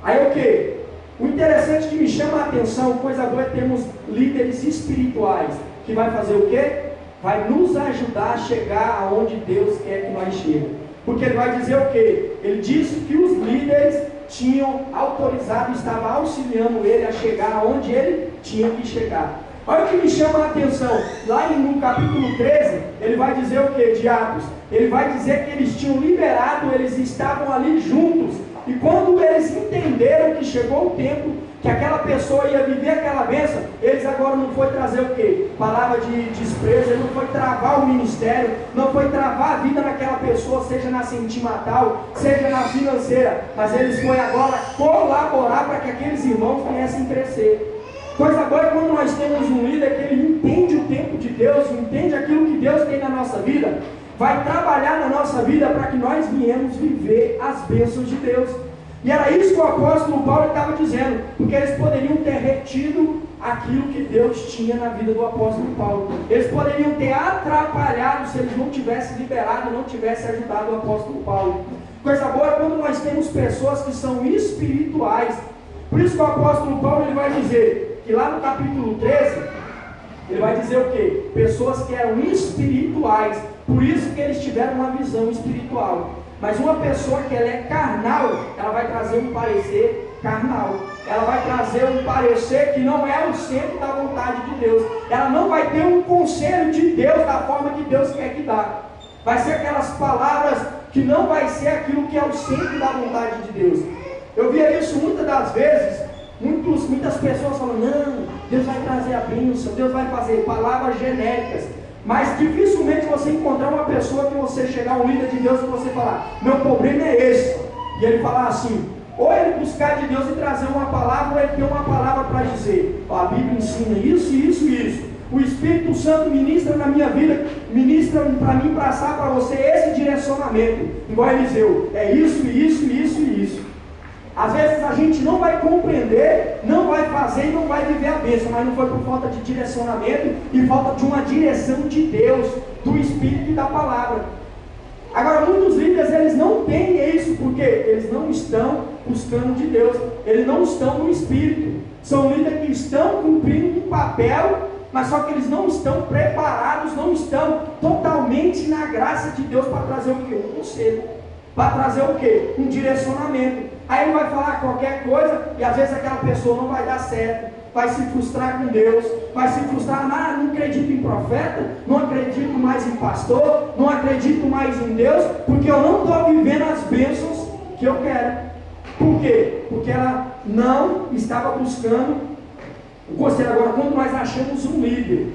Aí o que? O interessante que me chama a atenção, coisa boa, é termos líderes espirituais, que vai fazer o quê? Vai nos ajudar a chegar aonde Deus quer que nós cheguemos. Porque ele vai dizer o quê? Ele disse que os líderes tinham autorizado, estavam auxiliando ele a chegar aonde ele tinha que chegar. Olha o que me chama a atenção, lá no capítulo 13, ele vai dizer o que, de Atos? Ele vai dizer que eles tinham liberado, eles estavam ali juntos, E quando eles entenderam que chegou o tempo que aquela pessoa ia viver aquela bênção, eles agora não foi trazer o quê? Palavra de desprezo, ele não foi travar o ministério, não foi travar a vida naquela pessoa, seja na sentimental, seja na financeira, mas eles foi agora colaborar para que aqueles irmãos viessem crescer. Coisa boa é quando nós temos um líder que ele entende o tempo de Deus, entende aquilo que Deus tem na nossa vida, vai trabalhar na nossa vida para que nós viemos viver as bênçãos de Deus. E era isso que o apóstolo Paulo estava dizendo, porque eles poderiam ter retido aquilo que Deus tinha na vida do apóstolo Paulo. Eles poderiam ter atrapalhado se eles não tivessem liberado, não tivessem ajudado o apóstolo Paulo. Coisa boa é quando nós temos pessoas que são espirituais. Por isso que o apóstolo Paulo ele vai dizer que lá no capítulo 13, ele vai dizer o quê? Pessoas que eram espirituais, por isso que eles tiveram uma visão espiritual. Mas uma pessoa que ela é carnal, ela vai trazer um parecer carnal. Ela vai trazer um parecer que não é o centro da vontade de Deus. Ela não vai ter um conselho de Deus da forma que Deus quer que dá. Vai ser aquelas palavras que não vai ser aquilo que é o centro da vontade de Deus. Eu via isso muitas das vezes, muitas pessoas falando, não, Deus vai trazer a bênção, Deus vai fazer palavras genéricas. Mas dificilmente você encontrar uma pessoa que você chegar, um líder de Deus, e você falar, meu problema é esse. E ele falar assim, ou ele buscar de Deus e trazer uma palavra, ou ele ter uma palavra para dizer, a Bíblia ensina isso, isso e isso. O Espírito Santo ministra na minha vida, ministra para mim passar para você esse direcionamento. Igual Eliseu, é isso, isso, isso e isso. Às vezes a gente não vai compreender, não vai fazer e não vai viver a bênção, mas não foi por falta de direcionamento e falta de uma direção de Deus, do Espírito e da palavra. Agora, muitos líderes, eles não têm isso, porque eles não estão buscando de Deus, eles não estão no Espírito. São líderes que estão cumprindo um papel, mas só que eles não estão preparados, não estão totalmente na graça de Deus para trazer o quê? Um conselho, para trazer o quê? Um direcionamento. Aí ele vai falar qualquer coisa e às vezes aquela pessoa não vai dar certo, vai se frustrar com Deus, vai se frustrar, não acredito em profeta, não acredito mais em pastor, não acredito mais em Deus, porque eu não estou vivendo as bênçãos que eu quero. Por quê? Porque ela não estava buscando o conselho. Agora, quando nós achamos um líder,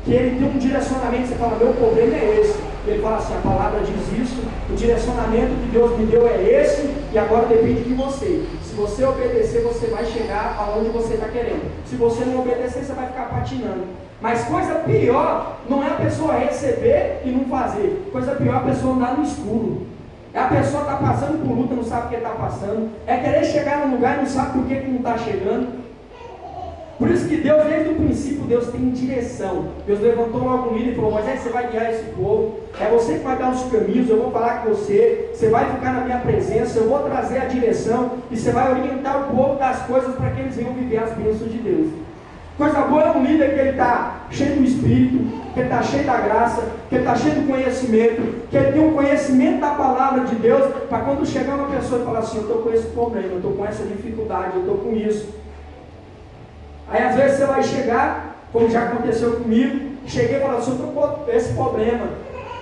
que ele tem um direcionamento, você fala, meu problema é esse. Ele fala assim, a palavra diz isso, o direcionamento que Deus me deu é esse, e agora depende de você. Se você obedecer, você vai chegar aonde você está querendo. Se você não obedecer, você vai ficar patinando. Mas coisa pior não é a pessoa receber e não fazer. Coisa pior é a pessoa andar no escuro. É a pessoa está passando por luta, não sabe o que está passando. É querer chegar num lugar e não sabe por que não está chegando. Por isso que Deus, desde o princípio, Deus tem direção. Deus levantou logo um líder e falou, Moisés, você vai guiar esse povo, é você que vai dar os caminhos, eu vou falar com você, você vai ficar na minha presença, eu vou trazer a direção, e você vai orientar o povo das coisas para que eles venham viver as bênçãos de Deus. Coisa boa é um líder que ele está cheio do Espírito, que ele está cheio da graça, que ele está cheio do conhecimento, que ele tem um conhecimento da palavra de Deus, para quando chegar uma pessoa e falar assim, eu estou com esse problema, eu estou com essa dificuldade, eu estou com isso. Aí às vezes você vai chegar, como já aconteceu comigo, cheguei e falei assim, eu estou com esse problema.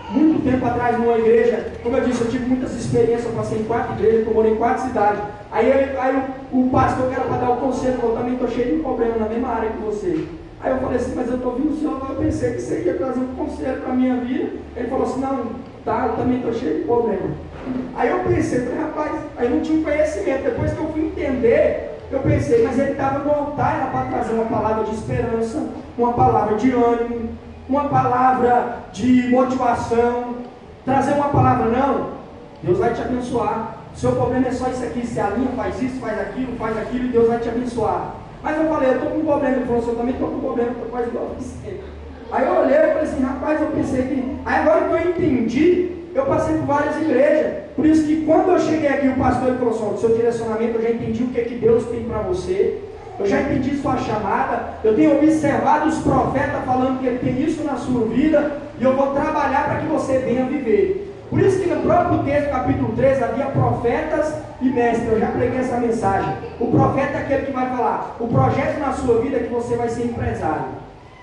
Muito tempo atrás numa igreja, como eu disse, eu tive muitas experiências, eu passei em 4 igrejas, eu morei em 4 cidades. Aí o pastor que era para dar o conselho falou, também estou cheio de problema na mesma área que você. Aí eu falei assim, mas eu estou ouvindo o senhor, eu pensei que você ia trazer um conselho para a minha vida. Ele falou assim, não, tá, eu também estou cheio de problema. Aí eu pensei, falei, rapaz, aí não tinha conhecimento, depois que eu fui entender, eu pensei, mas ele estava no altar, era para trazer uma palavra de esperança, uma palavra de ânimo, uma palavra de motivação, trazer uma palavra, não, Deus vai te abençoar, o seu problema é só isso aqui, se alinha, faz isso, faz aquilo e Deus vai te abençoar. Mas eu falei, eu estou com um problema, ele falou assim, eu também estou com um problema, estou quase igual a você. Aí eu olhei e falei assim, rapaz, eu pensei que, aí agora que eu entendi, eu passei por várias igrejas, por isso que quando eu cheguei aqui, o pastor ele falou assim, o seu direcionamento, eu já entendi o que Deus tem para você, eu já entendi sua chamada, eu tenho observado os profetas falando que ele tem isso na sua vida, e eu vou trabalhar para que você venha viver. Por isso que no próprio texto, capítulo 13, havia profetas e mestres, eu já preguei essa mensagem. O profeta é aquele que vai falar, o projeto na sua vida é que você vai ser empresário.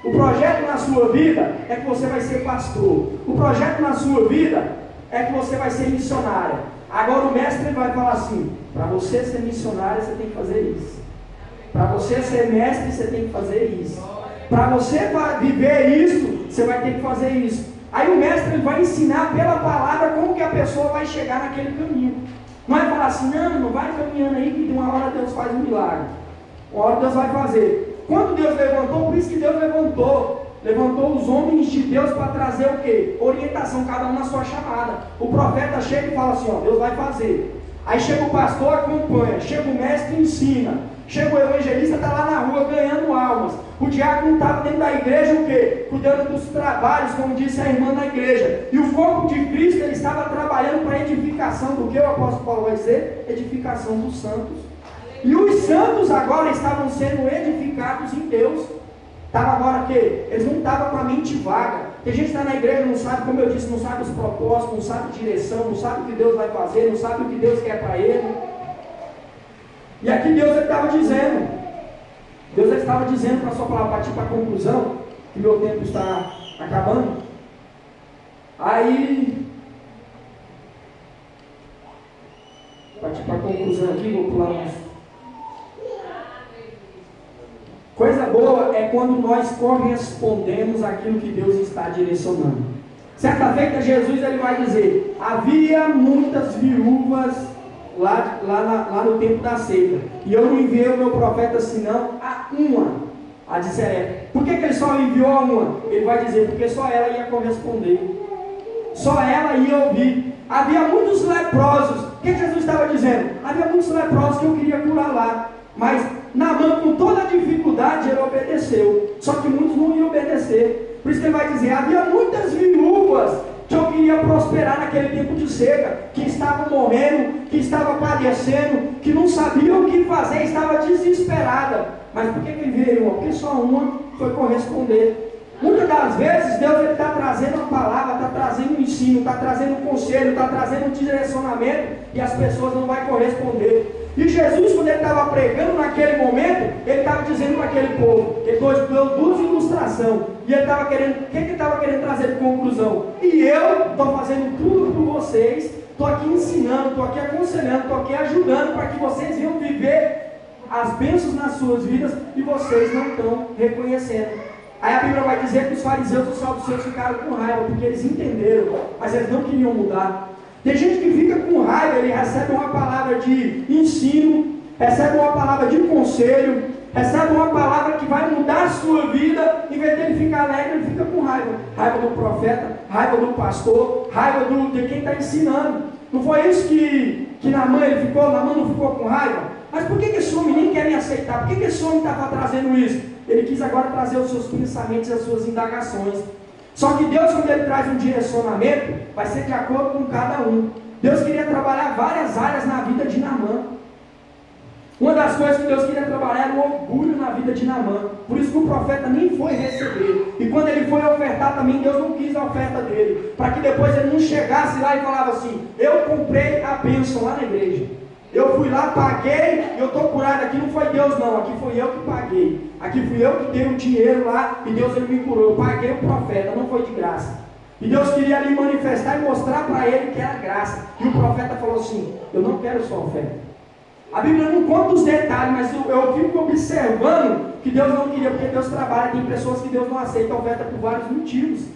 O projeto na sua vida é que você vai ser pastor. O projeto na sua vida é que você vai ser missionária. Agora o mestre vai falar assim: para você ser missionário, você tem que fazer isso. Para você ser mestre, você tem que fazer isso. Para você viver isso, você vai ter que fazer isso. Aí o mestre vai ensinar pela palavra como que a pessoa vai chegar naquele caminho. Não vai falar assim: não vai caminhando aí que de uma hora Deus faz um milagre. Uma hora Deus vai fazer. Quando Deus levantou, por isso que Deus levantou os homens de Deus para trazer o quê? Orientação, cada um na sua chamada. O profeta chega e fala assim: ó, Deus vai fazer. Aí chega o pastor, acompanha. Chega o mestre e ensina. Chega o evangelista, está lá na rua ganhando almas. O diácono estava dentro da igreja o quê? Cuidando dos trabalhos, como disse a irmã da igreja. E o corpo de Cristo, ele estava trabalhando para a edificação do que o apóstolo Paulo vai dizer? Edificação dos santos. E os santos agora estavam sendo edificados em Deus. Estava agora o quê? Eles não estavam com a mente vaga. Tem gente que está na igreja, não sabe, como eu disse, não sabe os propósitos, não sabe a direção, não sabe o que Deus vai fazer, não sabe o que Deus quer para ele. E aqui Deus estava dizendo para a sua palavra, partir para a conclusão, que meu tempo está acabando. Aí, partir para a conclusão aqui, vou pular uns. Coisa boa é quando nós correspondemos àquilo que Deus está direcionando. Certa feita Jesus ele vai dizer: havia muitas viúvas lá no tempo da seca, e eu não enviei o meu profeta senão a uma, a de Serepta. Por que ele só enviou a uma? Ele vai dizer: porque só ela ia corresponder, só ela ia ouvir. Havia muitos leprosos. O que Jesus estava dizendo? Havia muitos leprosos que eu queria curar lá, mas Naamã, com toda a dificuldade, ele obedeceu. Só que muitos não iam obedecer. Por isso que ele vai dizer: havia muitas viúvas que eu queria prosperar naquele tempo de seca, que estavam morrendo, que estavam padecendo, que não sabiam o que fazer, estava desesperada. Mas por que ele veio? Porque só uma foi corresponder. Muitas das vezes Deus está trazendo uma palavra, está trazendo um ensino, está trazendo um conselho, está trazendo um direcionamento, e as pessoas não vão corresponder. E Jesus, quando ele estava pregando naquele momento, ele estava dizendo para aquele povo, ele deu duas ilustrações, e ele estava querendo, o que ele estava querendo trazer de conclusão? E eu estou fazendo tudo por vocês, estou aqui ensinando, estou aqui aconselhando, estou aqui ajudando para que vocês venham viver as bênçãos nas suas vidas, e vocês não estão reconhecendo. Aí a Bíblia vai dizer que os fariseus e os saduceus ficaram com raiva, porque eles entenderam, mas eles não queriam mudar. Tem gente que fica com raiva, ele recebe uma palavra de ensino, recebe uma palavra de conselho, recebe uma palavra que vai mudar a sua vida, em vez dele ficar alegre, ele fica com raiva. Raiva do profeta, raiva do pastor, raiva de quem está ensinando. Não foi isso que Naamã ele ficou? Naamã não ficou com raiva? Mas por que esse homem nem quer me aceitar? Por que esse homem estava trazendo isso? Ele quis agora trazer os seus pensamentos e as suas indagações. Só que Deus, quando ele traz um direcionamento, vai ser de acordo com cada um. Deus queria trabalhar várias áreas na vida de Naamã. Uma das coisas que Deus queria trabalhar era o orgulho na vida de Naamã. Por isso que o profeta nem foi receber. E quando ele foi ofertar também, Deus não quis a oferta dele. Para que depois ele não chegasse lá e falava assim: eu comprei a bênção lá na igreja. Eu fui lá, paguei, e eu estou curado. Aqui não foi Deus não, aqui foi eu que paguei. Aqui fui eu que dei o dinheiro lá, e Deus ele me curou. Eu paguei o profeta, não foi de graça. E Deus queria ali manifestar e mostrar para ele que era graça. E o profeta falou assim: eu não quero só oferta. A Bíblia não conta os detalhes, mas eu fico observando que Deus não queria, porque Deus trabalha. Tem pessoas que Deus não aceita oferta por vários motivos.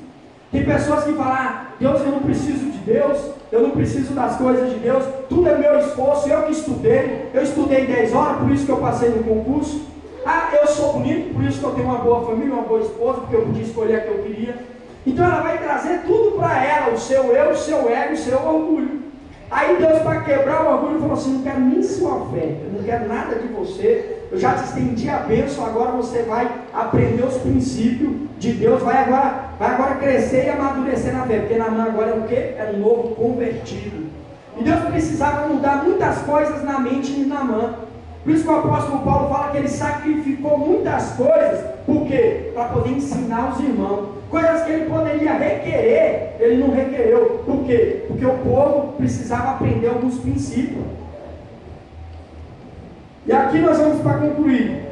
Tem pessoas que falam: ah, Deus, eu não preciso de Deus, eu não preciso das coisas de Deus, tudo é meu esforço, eu que estudei, eu estudei 10 horas, por isso que eu passei no concurso. Ah, eu sou bonito, por isso que eu tenho uma boa família, uma boa esposa, porque eu podia escolher a que eu queria. Então ela vai trazer tudo para ela, o seu eu, o seu ego, o seu orgulho. Aí Deus, para quebrar o orgulho, falou assim: não quero nem sua oferta, eu não quero nada de você, eu já te estendi a bênção, agora você vai aprender os princípios de Deus, vai agora crescer e amadurecer na fé, porque Naamã agora é o quê? É um novo convertido. E Deus precisava mudar muitas coisas na mente de Naamã. Por isso que o apóstolo Paulo fala que ele sacrificou muitas coisas. Por quê? Para poder ensinar os irmãos. Coisas que ele poderia requerer, ele não requereu. Por quê? Porque o povo precisava aprender alguns princípios. E aqui nós vamos para concluir.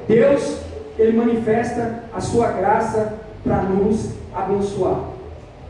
Deus, ele manifesta a sua graça para nos abençoar.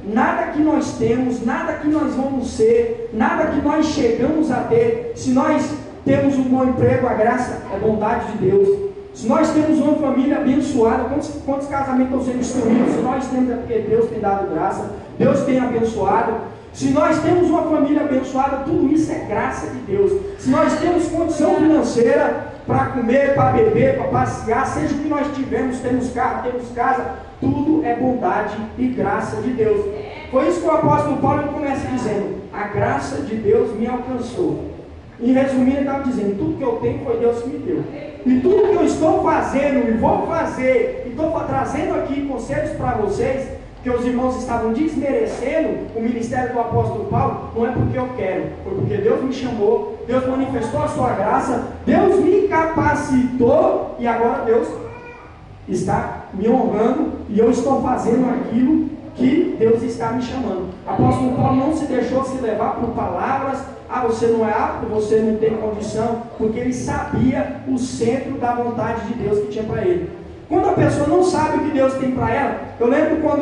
nada que nós temos, nada que nós vamos ser, nada que nós chegamos a ter, se nós temos um bom emprego, a graça é bondade de Deus. Se nós temos uma família abençoada, quantos casamentos estão sendo destruídos? Se nós temos, é porque Deus tem dado graça, Deus tem abençoado. Se nós temos uma família abençoada, tudo isso é graça de Deus. Se nós temos condição financeira para comer, para beber, para passear, seja o que nós tivermos, temos carro, temos casa, tudo é bondade e graça de Deus. Foi isso que o apóstolo Paulo começa dizendo: a graça de Deus me alcançou. Em resumindo, ele estava dizendo: tudo que eu tenho foi Deus que me deu. E tudo que eu estou fazendo e vou fazer, e estou trazendo aqui conselhos para vocês, que os irmãos estavam desmerecendo o ministério do apóstolo Paulo, não é porque eu quero, foi porque Deus me chamou, Deus manifestou a sua graça, Deus me capacitou, e agora Deus está me honrando, e eu estou fazendo aquilo que Deus está me chamando. O apóstolo Paulo não se deixou se levar por palavras: ah, você não é apto, você não tem condição, porque ele sabia o centro da vontade de Deus que tinha para ele. Quando a pessoa não sabe o que Deus tem para ela, eu lembro quando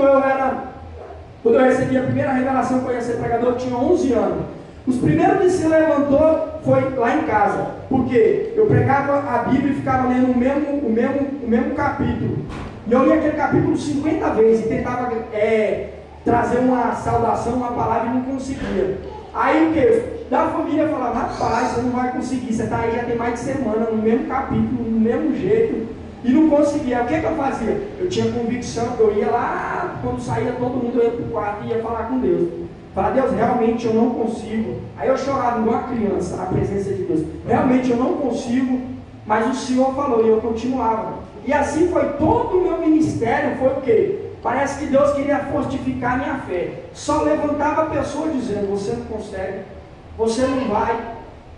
eu recebi a primeira revelação que eu ia ser pregador, eu tinha 11 anos. Os primeiros que se levantou foi lá em casa, porque eu pregava a Bíblia e ficava lendo o mesmo capítulo. E eu li aquele capítulo 50 vezes e tentava trazer uma saudação, uma palavra, e não conseguia. Aí o que? Da família falava: rapaz, você não vai conseguir, você está aí já tem mais de semana, no mesmo capítulo, no mesmo jeito, e não conseguia. O que eu fazia? Eu tinha convicção que eu ia lá, quando saía todo mundo, eu ia para o quarto e ia falar com Deus. Falar: Deus, realmente eu não consigo. Aí eu chorava igual uma criança na presença de Deus. Realmente eu não consigo, mas o Senhor falou e eu continuava. E assim foi todo o meu ministério. Foi o quê? Parece que Deus queria fortificar a minha fé. Só levantava a pessoa dizendo: você não consegue, você não vai.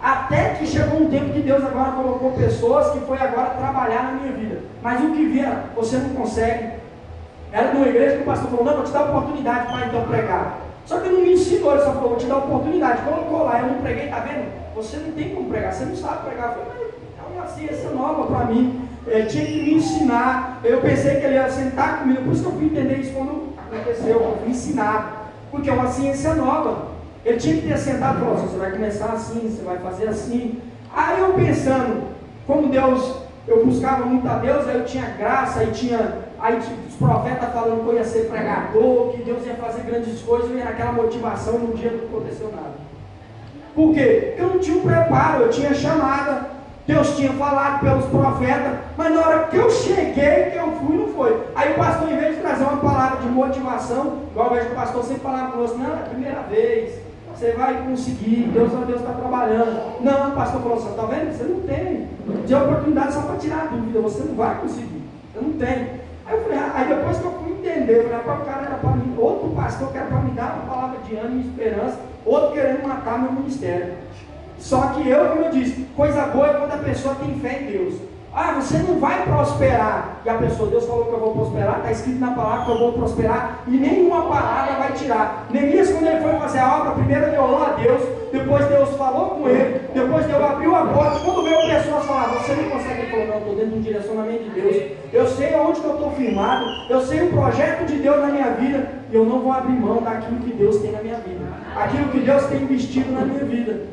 Até que chegou um tempo que Deus agora colocou pessoas que foi agora trabalhar na minha vida. Mas o que via: você não consegue. Era numa igreja que o pastor falou: não, vou te dar oportunidade para então pregar. Só que ele não me ensinou, ele só falou: vou te dar oportunidade. Colocou lá, eu não preguei, tá vendo? Você não tem como pregar, você não sabe pregar. Eu falei: é uma ciência nova para mim. Ele tinha que me ensinar. Eu pensei que ele ia sentar comigo, por isso que eu fui entender isso quando aconteceu. Eu fui ensinado, porque é uma ciência nova. Ele tinha que ter sentado e falou: você vai começar assim, você vai fazer assim. Aí eu pensando, como Deus, eu buscava muito a Deus, aí eu tinha graça, aí tinha os profetas falando que eu ia ser pregador, que Deus ia fazer grandes coisas, eu ia naquela motivação, no dia não aconteceu nada. Por quê? Porque eu não tinha um preparo, eu tinha chamada. Deus tinha falado pelos profetas, mas na hora que eu cheguei, que eu fui, não foi. Aí o pastor, em vez de trazer uma palavra de motivação, igual eu vejo que o pastor sempre falava conosco: não, é a primeira vez, você vai conseguir, Deus está trabalhando. Não, o pastor falou: você está vendo? Você não tem. Tinha oportunidade só para tirar a dúvida, você não vai conseguir, você não tem. Aí eu falei: aí depois que eu fui entender, eu falei: o cara era para mim, outro pastor que era para me dar uma palavra de ânimo e esperança, outro querendo matar meu ministério. Só que como eu disse, coisa boa é quando a pessoa tem fé em Deus. Ah, você não vai prosperar. E a pessoa: Deus falou que eu vou prosperar, está escrito na palavra que eu vou prosperar, e nenhuma palavra vai tirar. Neemias, quando ele foi fazer a obra, primeiro ele orou a Deus, depois Deus falou com ele, depois Deus abriu a porta. Quando veio pessoas falar: você não consegue, ele falou: não, eu estou dentro de um direcionamento de Deus, eu sei onde que eu estou firmado, eu sei o projeto de Deus na minha vida, e eu não vou abrir mão daquilo que Deus tem na minha vida, aquilo que Deus tem investido na minha vida.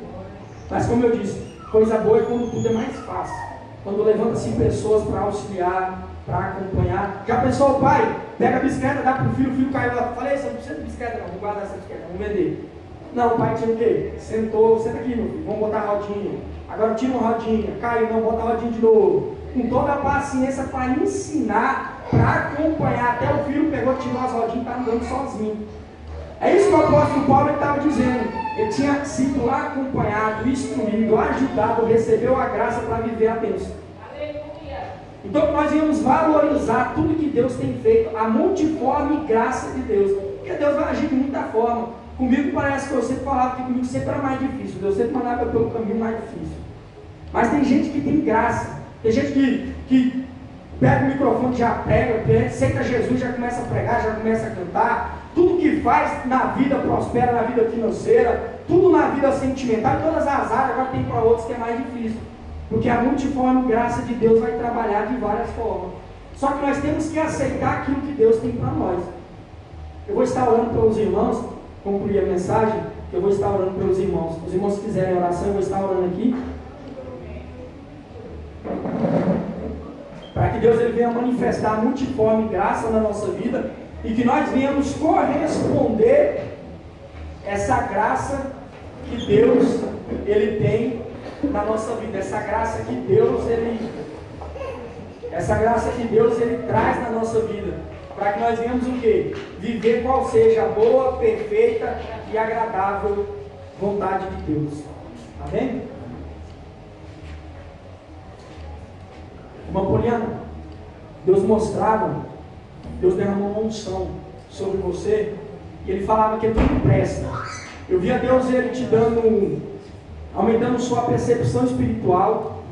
Mas como eu disse, coisa boa é quando tudo é mais fácil, quando levanta-se pessoas para auxiliar, para acompanhar. Já pensou: o pai pega a bicicleta, dá para o filho caiu lá, falei: você não precisa de bicicleta não, vou guardar essa bicicleta, vou vender. Não, o pai tinha o quê? Sentou: senta aqui, meu filho, vamos botar a rodinha, agora tira uma rodinha, caiu, não, bota a rodinha de novo, com toda a paciência para ensinar, para acompanhar, até o filho pegou, tirou as rodinhas e está andando sozinho. É isso que o apóstolo Paulo estava dizendo. Ele tinha sido acompanhado, instruído, ajudado, recebeu a graça para viver a bênção. Então nós íamos valorizar tudo que Deus tem feito, a multiforme graça de Deus, porque Deus vai agir de muita forma. Comigo parece que eu sempre falava que comigo sempre era mais difícil, Deus sempre mandava pelo caminho mais difícil. Mas tem gente que tem graça, tem gente que pega o microfone, já prega, aceita Jesus, já começa a pregar, já começa a cantar. Tudo que faz na vida prospera, na vida financeira, tudo na vida sentimental, em todas as áreas. Agora tem para outros que é mais difícil, porque a multiforme graça de Deus vai trabalhar de várias formas. Só que nós temos que aceitar aquilo que Deus tem para nós. Eu vou estar orando pelos irmãos, concluir a mensagem, eu vou estar orando pelos irmãos. Os irmãos que quiserem oração, eu vou estar orando aqui. Para que Deus ele venha manifestar multiforme graça na nossa vida e que nós venhamos corresponder essa graça que Deus ele tem na nossa vida, essa graça que Deus ele traz na nossa vida, para que nós venhamos o quê? Viver qual seja a boa, perfeita e agradável vontade de Deus. Amém? Irmã Poliana, Deus mostrava, Deus derramou uma unção sobre você, e Ele falava que é tudo presta. Eu via Deus ele te dando, aumentando sua percepção espiritual,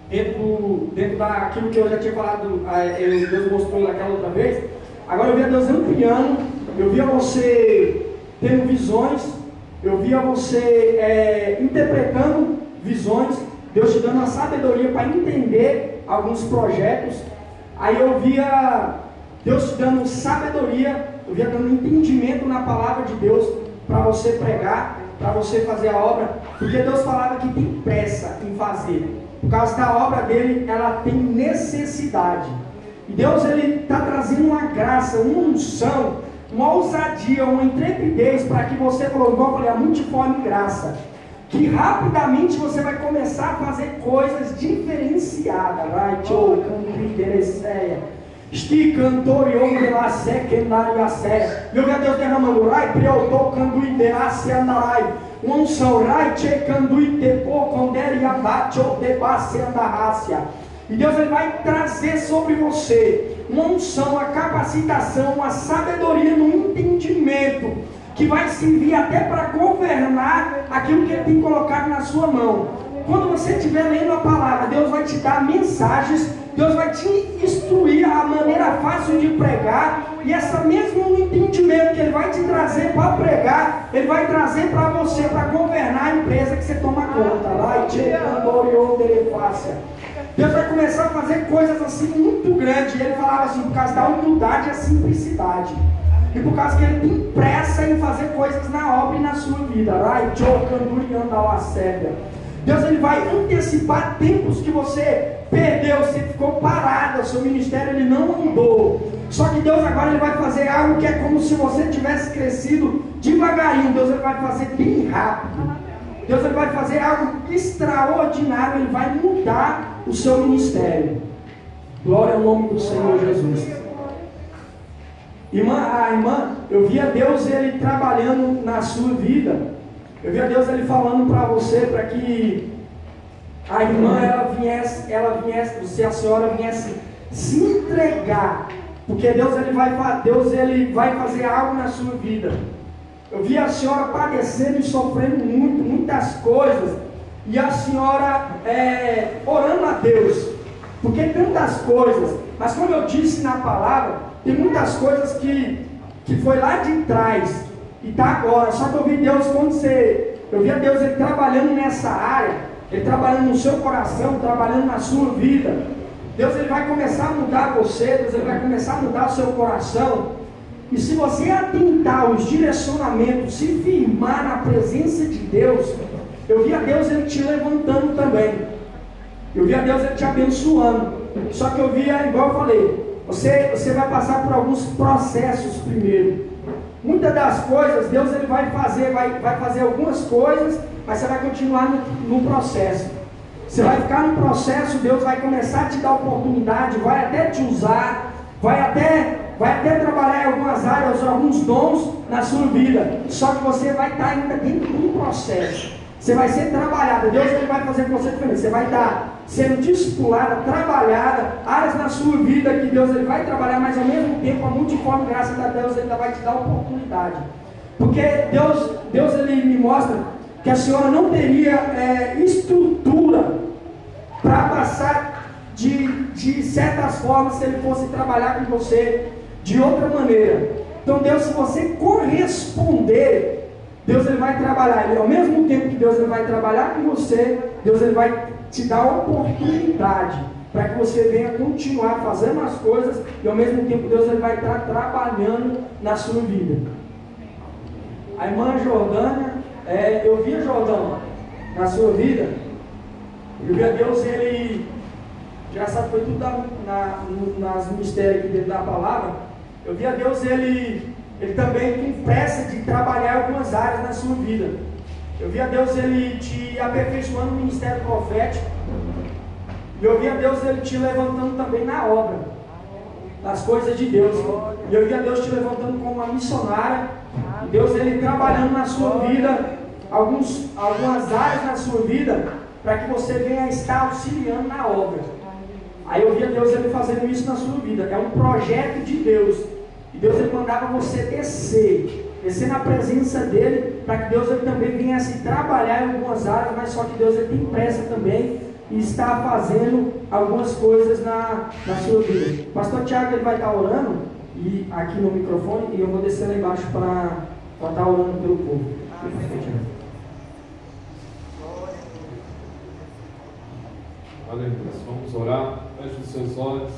dentro daquilo que eu já tinha falado, Deus mostrou naquela outra vez. Agora eu via Deus ampliando, eu via você tendo visões, eu via você interpretando visões, Deus te dando a sabedoria para entender alguns projetos. Aí eu via Deus te dando sabedoria, eu via dando entendimento na palavra de Deus para você pregar, para você fazer a obra, porque Deus falava que tem pressa em fazer, por causa da obra dele, ela tem necessidade. E Deus ele está trazendo uma graça, uma unção, uma ousadia, uma intrepidez para que você, igual eu falei, a multiforme graça, que rapidamente você vai começar a fazer coisas diferenciadas. Vai, tchau, cantoria, esticantori, onde lá sé, quendaria sé. Eu vi Deus derramando, rai, priotou, canduidera, se andarai. Uma unção, rai, tche, canduite, pô, conderia, bate, ou debasse, andarrácia. E Deus ele vai trazer sobre você uma unção, uma capacitação, uma sabedoria no entendimento, que vai servir até para governar aquilo que Ele tem colocado na sua mão. Quando você estiver lendo a palavra, Deus vai te dar mensagens, Deus vai te instruir a maneira fácil de pregar, e esse mesmo entendimento que Ele vai te trazer para pregar, Ele vai trazer para você, para governar a empresa que você toma conta. Deus vai começar a fazer coisas assim muito grandes. E Ele falava assim, por causa da humildade e a simplicidade, e por causa que Ele tem pressa em fazer coisas na obra e na sua vida. Deus ele vai antecipar tempos que você perdeu, você ficou parado, seu ministério ele não andou. Só que Deus agora ele vai fazer algo que é como se você tivesse crescido devagarinho. Deus ele vai fazer bem rápido. Deus ele vai fazer algo extraordinário, Ele vai mudar o seu ministério. Glória ao nome do Senhor Jesus. Irmã, eu via Deus ele trabalhando na sua vida. Eu via Deus ele falando para você, para que a irmã ela viesse, a senhora viesse se entregar, porque Deus ele vai fazer algo na sua vida. Eu vi a senhora padecendo e sofrendo muitas coisas, e a senhora orando a Deus, porque tantas coisas, mas como eu disse na palavra, tem muitas coisas que foi lá de trás e está agora. Só que eu vi Deus eu via Deus ele trabalhando nessa área, Ele trabalhando no seu coração, trabalhando na sua vida. Deus ele vai começar a mudar você, Deus ele vai começar a mudar o seu coração. E se você atentar os direcionamentos, se firmar na presença de Deus, eu via Deus ele te levantando também. Eu via Deus ele te abençoando. Só que eu via, igual eu falei, você vai passar por alguns processos primeiro. Muitas das coisas, Deus ele vai fazer algumas coisas, mas você vai continuar no processo. Você vai ficar no processo, Deus vai começar a te dar oportunidade, vai até te usar, vai até trabalhar em algumas áreas, alguns dons na sua vida. Só que você vai estar ainda dentro do processo. Você vai ser trabalhada, Deus ele vai fazer com você diferente. Você vai estar sendo discipulada, trabalhada, áreas na sua vida que Deus ele vai trabalhar, mas ao mesmo tempo a multiforme graça da Deus ele ainda vai te dar oportunidade. Porque Deus ele me mostra que a senhora não teria estrutura para passar de certas formas se Ele fosse trabalhar com você de outra maneira. Então Deus, se você corresponder, Deus ele vai trabalhar. Ao mesmo tempo que Deus ele vai trabalhar com você, Deus ele vai te dar a oportunidade para que você venha continuar fazendo as coisas e ao mesmo tempo Deus ele vai estar trabalhando na sua vida. A irmã Jordânia, eu via Jordão na sua vida, eu via Deus, ele, engraçado, foi tudo nas mistérios aqui dentro da palavra, eu via Deus, ele também com pressa de trabalhar algumas áreas na sua vida. Eu via Deus, ele te aperfeiçoando no ministério profético, e eu via Deus, ele te levantando também na obra, nas coisas de Deus, e eu via Deus te levantando como uma missionária, e Deus, ele trabalhando na sua vida, algumas áreas na sua vida, para que você venha estar auxiliando na obra. Aí eu via Deus, ele fazendo isso na sua vida, é um projeto de Deus, e Deus, ele mandava você descer na presença dele, para que Deus, ele também viesse trabalhar em algumas áreas, mas só que Deus, ele tem pressa também, e está fazendo algumas coisas na sua vida. O pastor Tiago, ele vai estar orando, e aqui no microfone, e eu vou descer lá embaixo para estar orando pelo povo. Aleluia. Vamos orar. Feche os seus olhos.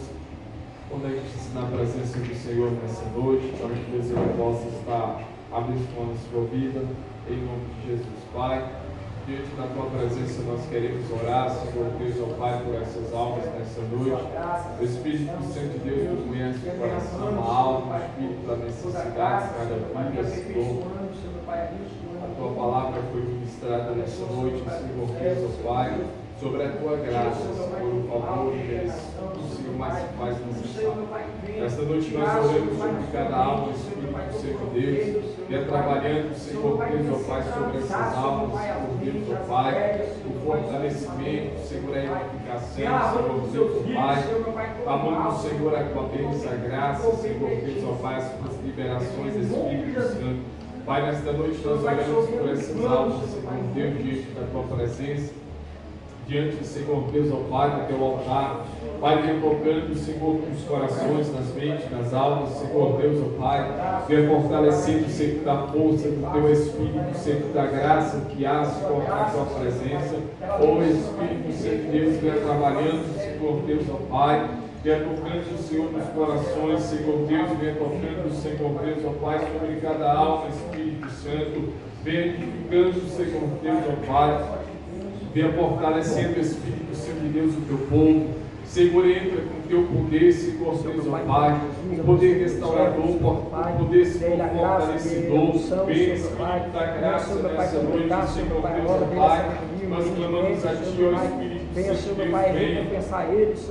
Conecte-se na presença do Senhor nessa noite, para que Deus possa estar abençoando a sua vida. Em nome de Jesus, Pai. Diante da tua presença nós queremos orar, Senhor Deus, ó Pai, por essas almas nessa noite. O Espírito Santo de Deus que conhece o coração, a alma, o espírito da necessidade, cada vida, Senhor. A tua palavra foi ministrada nessa noite, Senhor Deus, ó Pai, sobre a tua graça, Senhor, o favor e o Senhor mais se faz necessário. Nesta noite nós oramos sobre cada alma, Espírito Santo de Deus, e é trabalhando, Senhor Deus, ó Pai, sobre essas almas, Senhor Deus, ó Pai, o fortalecimento, Senhor, a edificação, Senhor Deus, ó Pai, amando, Senhor, a tua bênção, a graça, Senhor Deus, ó Pai, as tuas liberações, Espírito Santo. Pai, nesta noite nós oramos por essas almas, Senhor Deus, diante da tua presença, diante do Senhor Deus, ó Pai, do teu altar. Pai, venha tocando, Senhor, nos corações, nas mentes, nas almas, Senhor Deus, ó Pai, venha fortalecendo, Senhor, da força do teu Espírito, Senhor, da graça que há, Senhor, na tua presença. Ó Espírito Santo de Deus, venha trabalhando, Senhor Deus, ó Pai, venha tocando, Senhor, nos corações, Senhor Deus, venha tocando, Senhor Deus, ó Pai, sobre cada alma, Espírito Santo, venha edificando, Senhor Deus, ó Pai, venha fortalecendo o Espírito Santo de Deus, o teu povo. Senhor, entra com o teu poder, Senhor Deus, ó Pai, o poder restaurador, o poder, Senhor, fortalecedor. Vem, Espírito da graça nessa noite, Senhor Deus, ó Pai. Nós clamamos a Ti, ó Espírito Santo de Deus,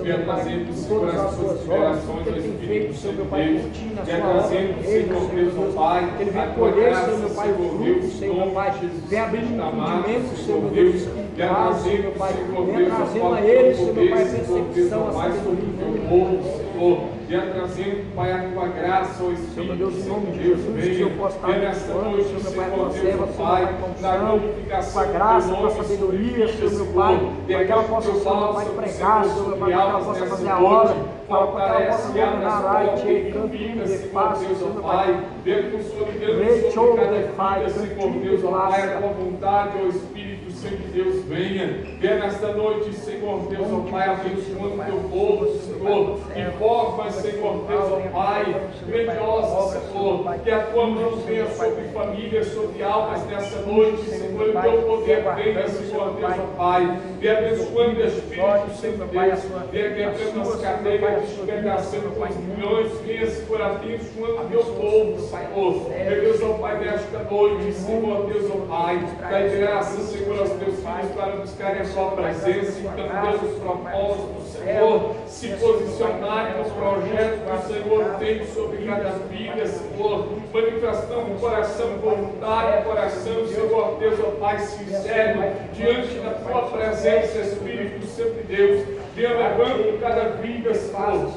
venha trazendo, Senhor, as tuas liberações, ó Espírito Santo de Deus, venha trazendo, Senhor Deus, ó Pai, a tua graça, Senhor Deus, em nome de Jesus, venha abrindo entendimento, Senhor Deus, venha trazendo, Senhor Deus, ó Pai, o poder, Senhor Deus, ó Pai, sobre o teu povo, Senhor. Venha trazendo, Pai, a tua graça, ó Espírito Santo de Deus, venha nesta noite, Senhor Deus, ó Pai, na glorificação do graça, teu com a nome, sabedoria, Senhor meu Pai, para que ela possa, Senhor Pai, pregar, Senhor Pai, para que ela possa fazer a obra, para que ela possa governar a arte, canto de paz, Senhor Pai, venha consolidando sobre cada vida, Senhor Deus, ó Pai, a tua vontade, ó Espírito Santo de Deus, venha nesta noite, Senhor Deus, ó Pai, abençoando o teu povo, Senhor, de forma, Senhor Deus, ó Pai, grandiosa, Senhor, que a tua mão venha sobre famílias, sobre almas nessa noite, Senhor, o teu poder venha, Senhor Deus, ó Pai, venha abençoando o Espírito Santo de Deus, venha quebrando as cadeias, despedaçando com os milhões, venha, Senhor, abençoando o teu povo, Senhor, meu Deus, ó Pai, nesta noite, Senhor Deus, ó Pai, dai graça, Senhor, aos teus filhos para buscarem a sua presença, entender os propósitos, Senhor, se posicionarem nos projetos que o Senhor tem sobre cada vida, Senhor, manifestando um coração voluntário, um coração, Senhor Deus, ó Pai, sincero, diante da tua presença, Espírito Santo de Deus, venha levando cada vida, Senhor,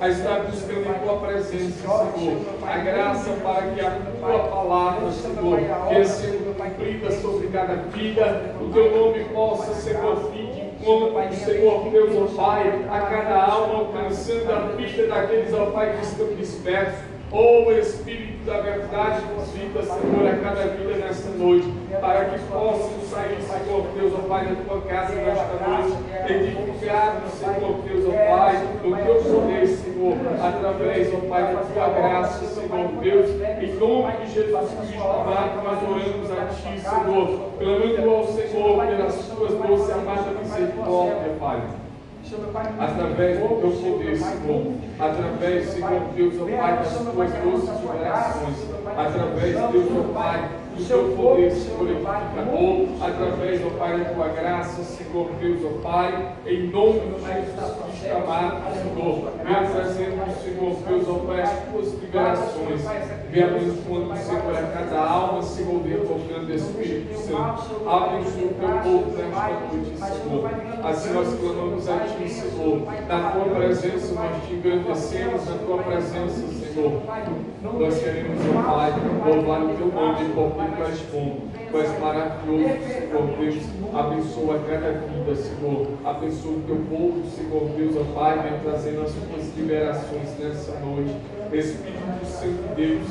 a estar buscando em tua presença, Senhor, a graça para que a tua palavra, Senhor, venha sendo cumprida sobre cada vida, o teu nome possa, Senhor, vir de encontro, Senhor Deus, ó Pai, a cada alma, alcançando a vida daqueles, ó Pai, que estão dispersos. Oh Espírito da verdade, visita, Senhor, a cada vida nesta noite. para que possamos sair, Senhor Deus, ó Pai, da tua casa nesta noite, edificados, Senhor Deus, ó Pai, do teu poder, Senhor, através, ó Pai, da tua graça, Senhor Deus, em nome de Jesus Cristo, amado, nós oramos a Ti, Senhor, clamando ao Senhor pelas tuas doces e amadas misericórdia, Pai. Através do teu poder, Senhor, através, Senhor Deus, ó Pai, das tuas doces orações, através, Deus, ó Pai, do teu poder, Senhor, edificador, através, ó Pai, da tua graça, Senhor Deus, ó Pai, em nome de Jesus Cristo amado, Senhor, venha trazendo, Senhor Deus, ó Pai, as tuas liberações, venha abençoando, Senhor, a cada alma, Senhor, venha tocando Espírito Santo, abençoa o teu povo nesta noite, Senhor, assim nós clamamos a Ti, Senhor, na tua presença nós te engrandecemos, na tua presença, Senhor, nós queremos, ó Pai, louvar o teu nome, porque Tu és bom, Tu és maravilhoso, Senhor Deus, abençoa cada vida, Senhor, abençoa o teu povo, Senhor Deus, ó Pai, vem trazendo as tuas liberações nessa noite, Espírito Santo de Deus,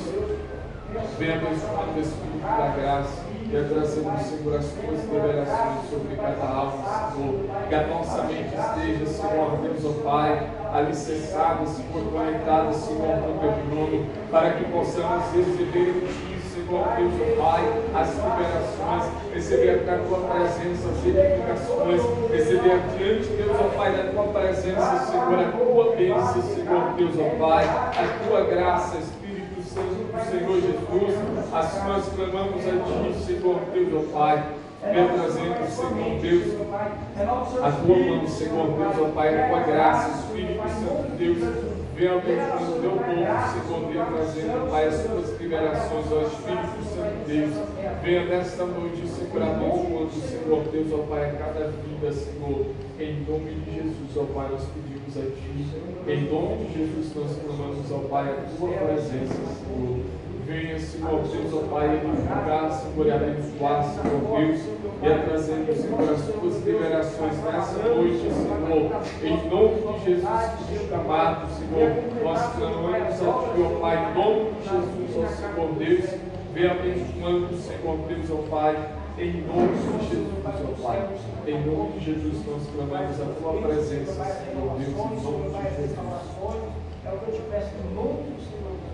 vem abençoando o Espírito da graça, venha trazendo, Senhor, as tuas liberações sobre cada alma, Senhor, que a nossa mente esteja, Senhor Deus, ó Pai, alicerçada, Senhor, conectada, Senhor, no teu trono, para que possamos receber de Ti, Senhor Deus, ó Pai, as liberações, receber da tua presença as edificações, receber diante, Deus, ó Pai, da tua presença, Senhor, a tua bênção, Senhor Deus, ó Pai, a tua graça, Espírito Santo do Senhor Jesus, assim nós clamamos a Ti, Senhor Deus, ó Pai, venha trazendo, Senhor Deus, a tua mão, Senhor Deus, ó Pai, a tua graça, Espírito Santo de Deus, venha abençoando o teu povo, Senhor Deus, trazendo, ó Pai, as tuas liberações, ó Espírito Santo de Deus, venha nesta noite, Senhor, abençoando, Senhor Deus, ó Pai, a cada vida, Senhor, em nome de Jesus, ó Pai, nós pedimos a Ti, em nome de Jesus nós clamamos, ó Pai, a tua presença, Senhor. Venha, Senhor Deus, ó Pai, edificar, Senhor, e abençoar, Senhor Deus, e trazendo, Senhor, as tuas liberações nessa noite, Senhor, em nome de Jesus Cristo amado, Senhor, nós clamamos a Ti, ó Pai, em nome de Jesus, ó Senhor Deus, venha abençoando, Senhor Deus, ó Pai, em nome de Jesus, ó Pai, em nome de Jesus nós clamamos a Tua presença, Senhor Deus, em nome de Jesus. É o que eu te peço em nome do Senhor.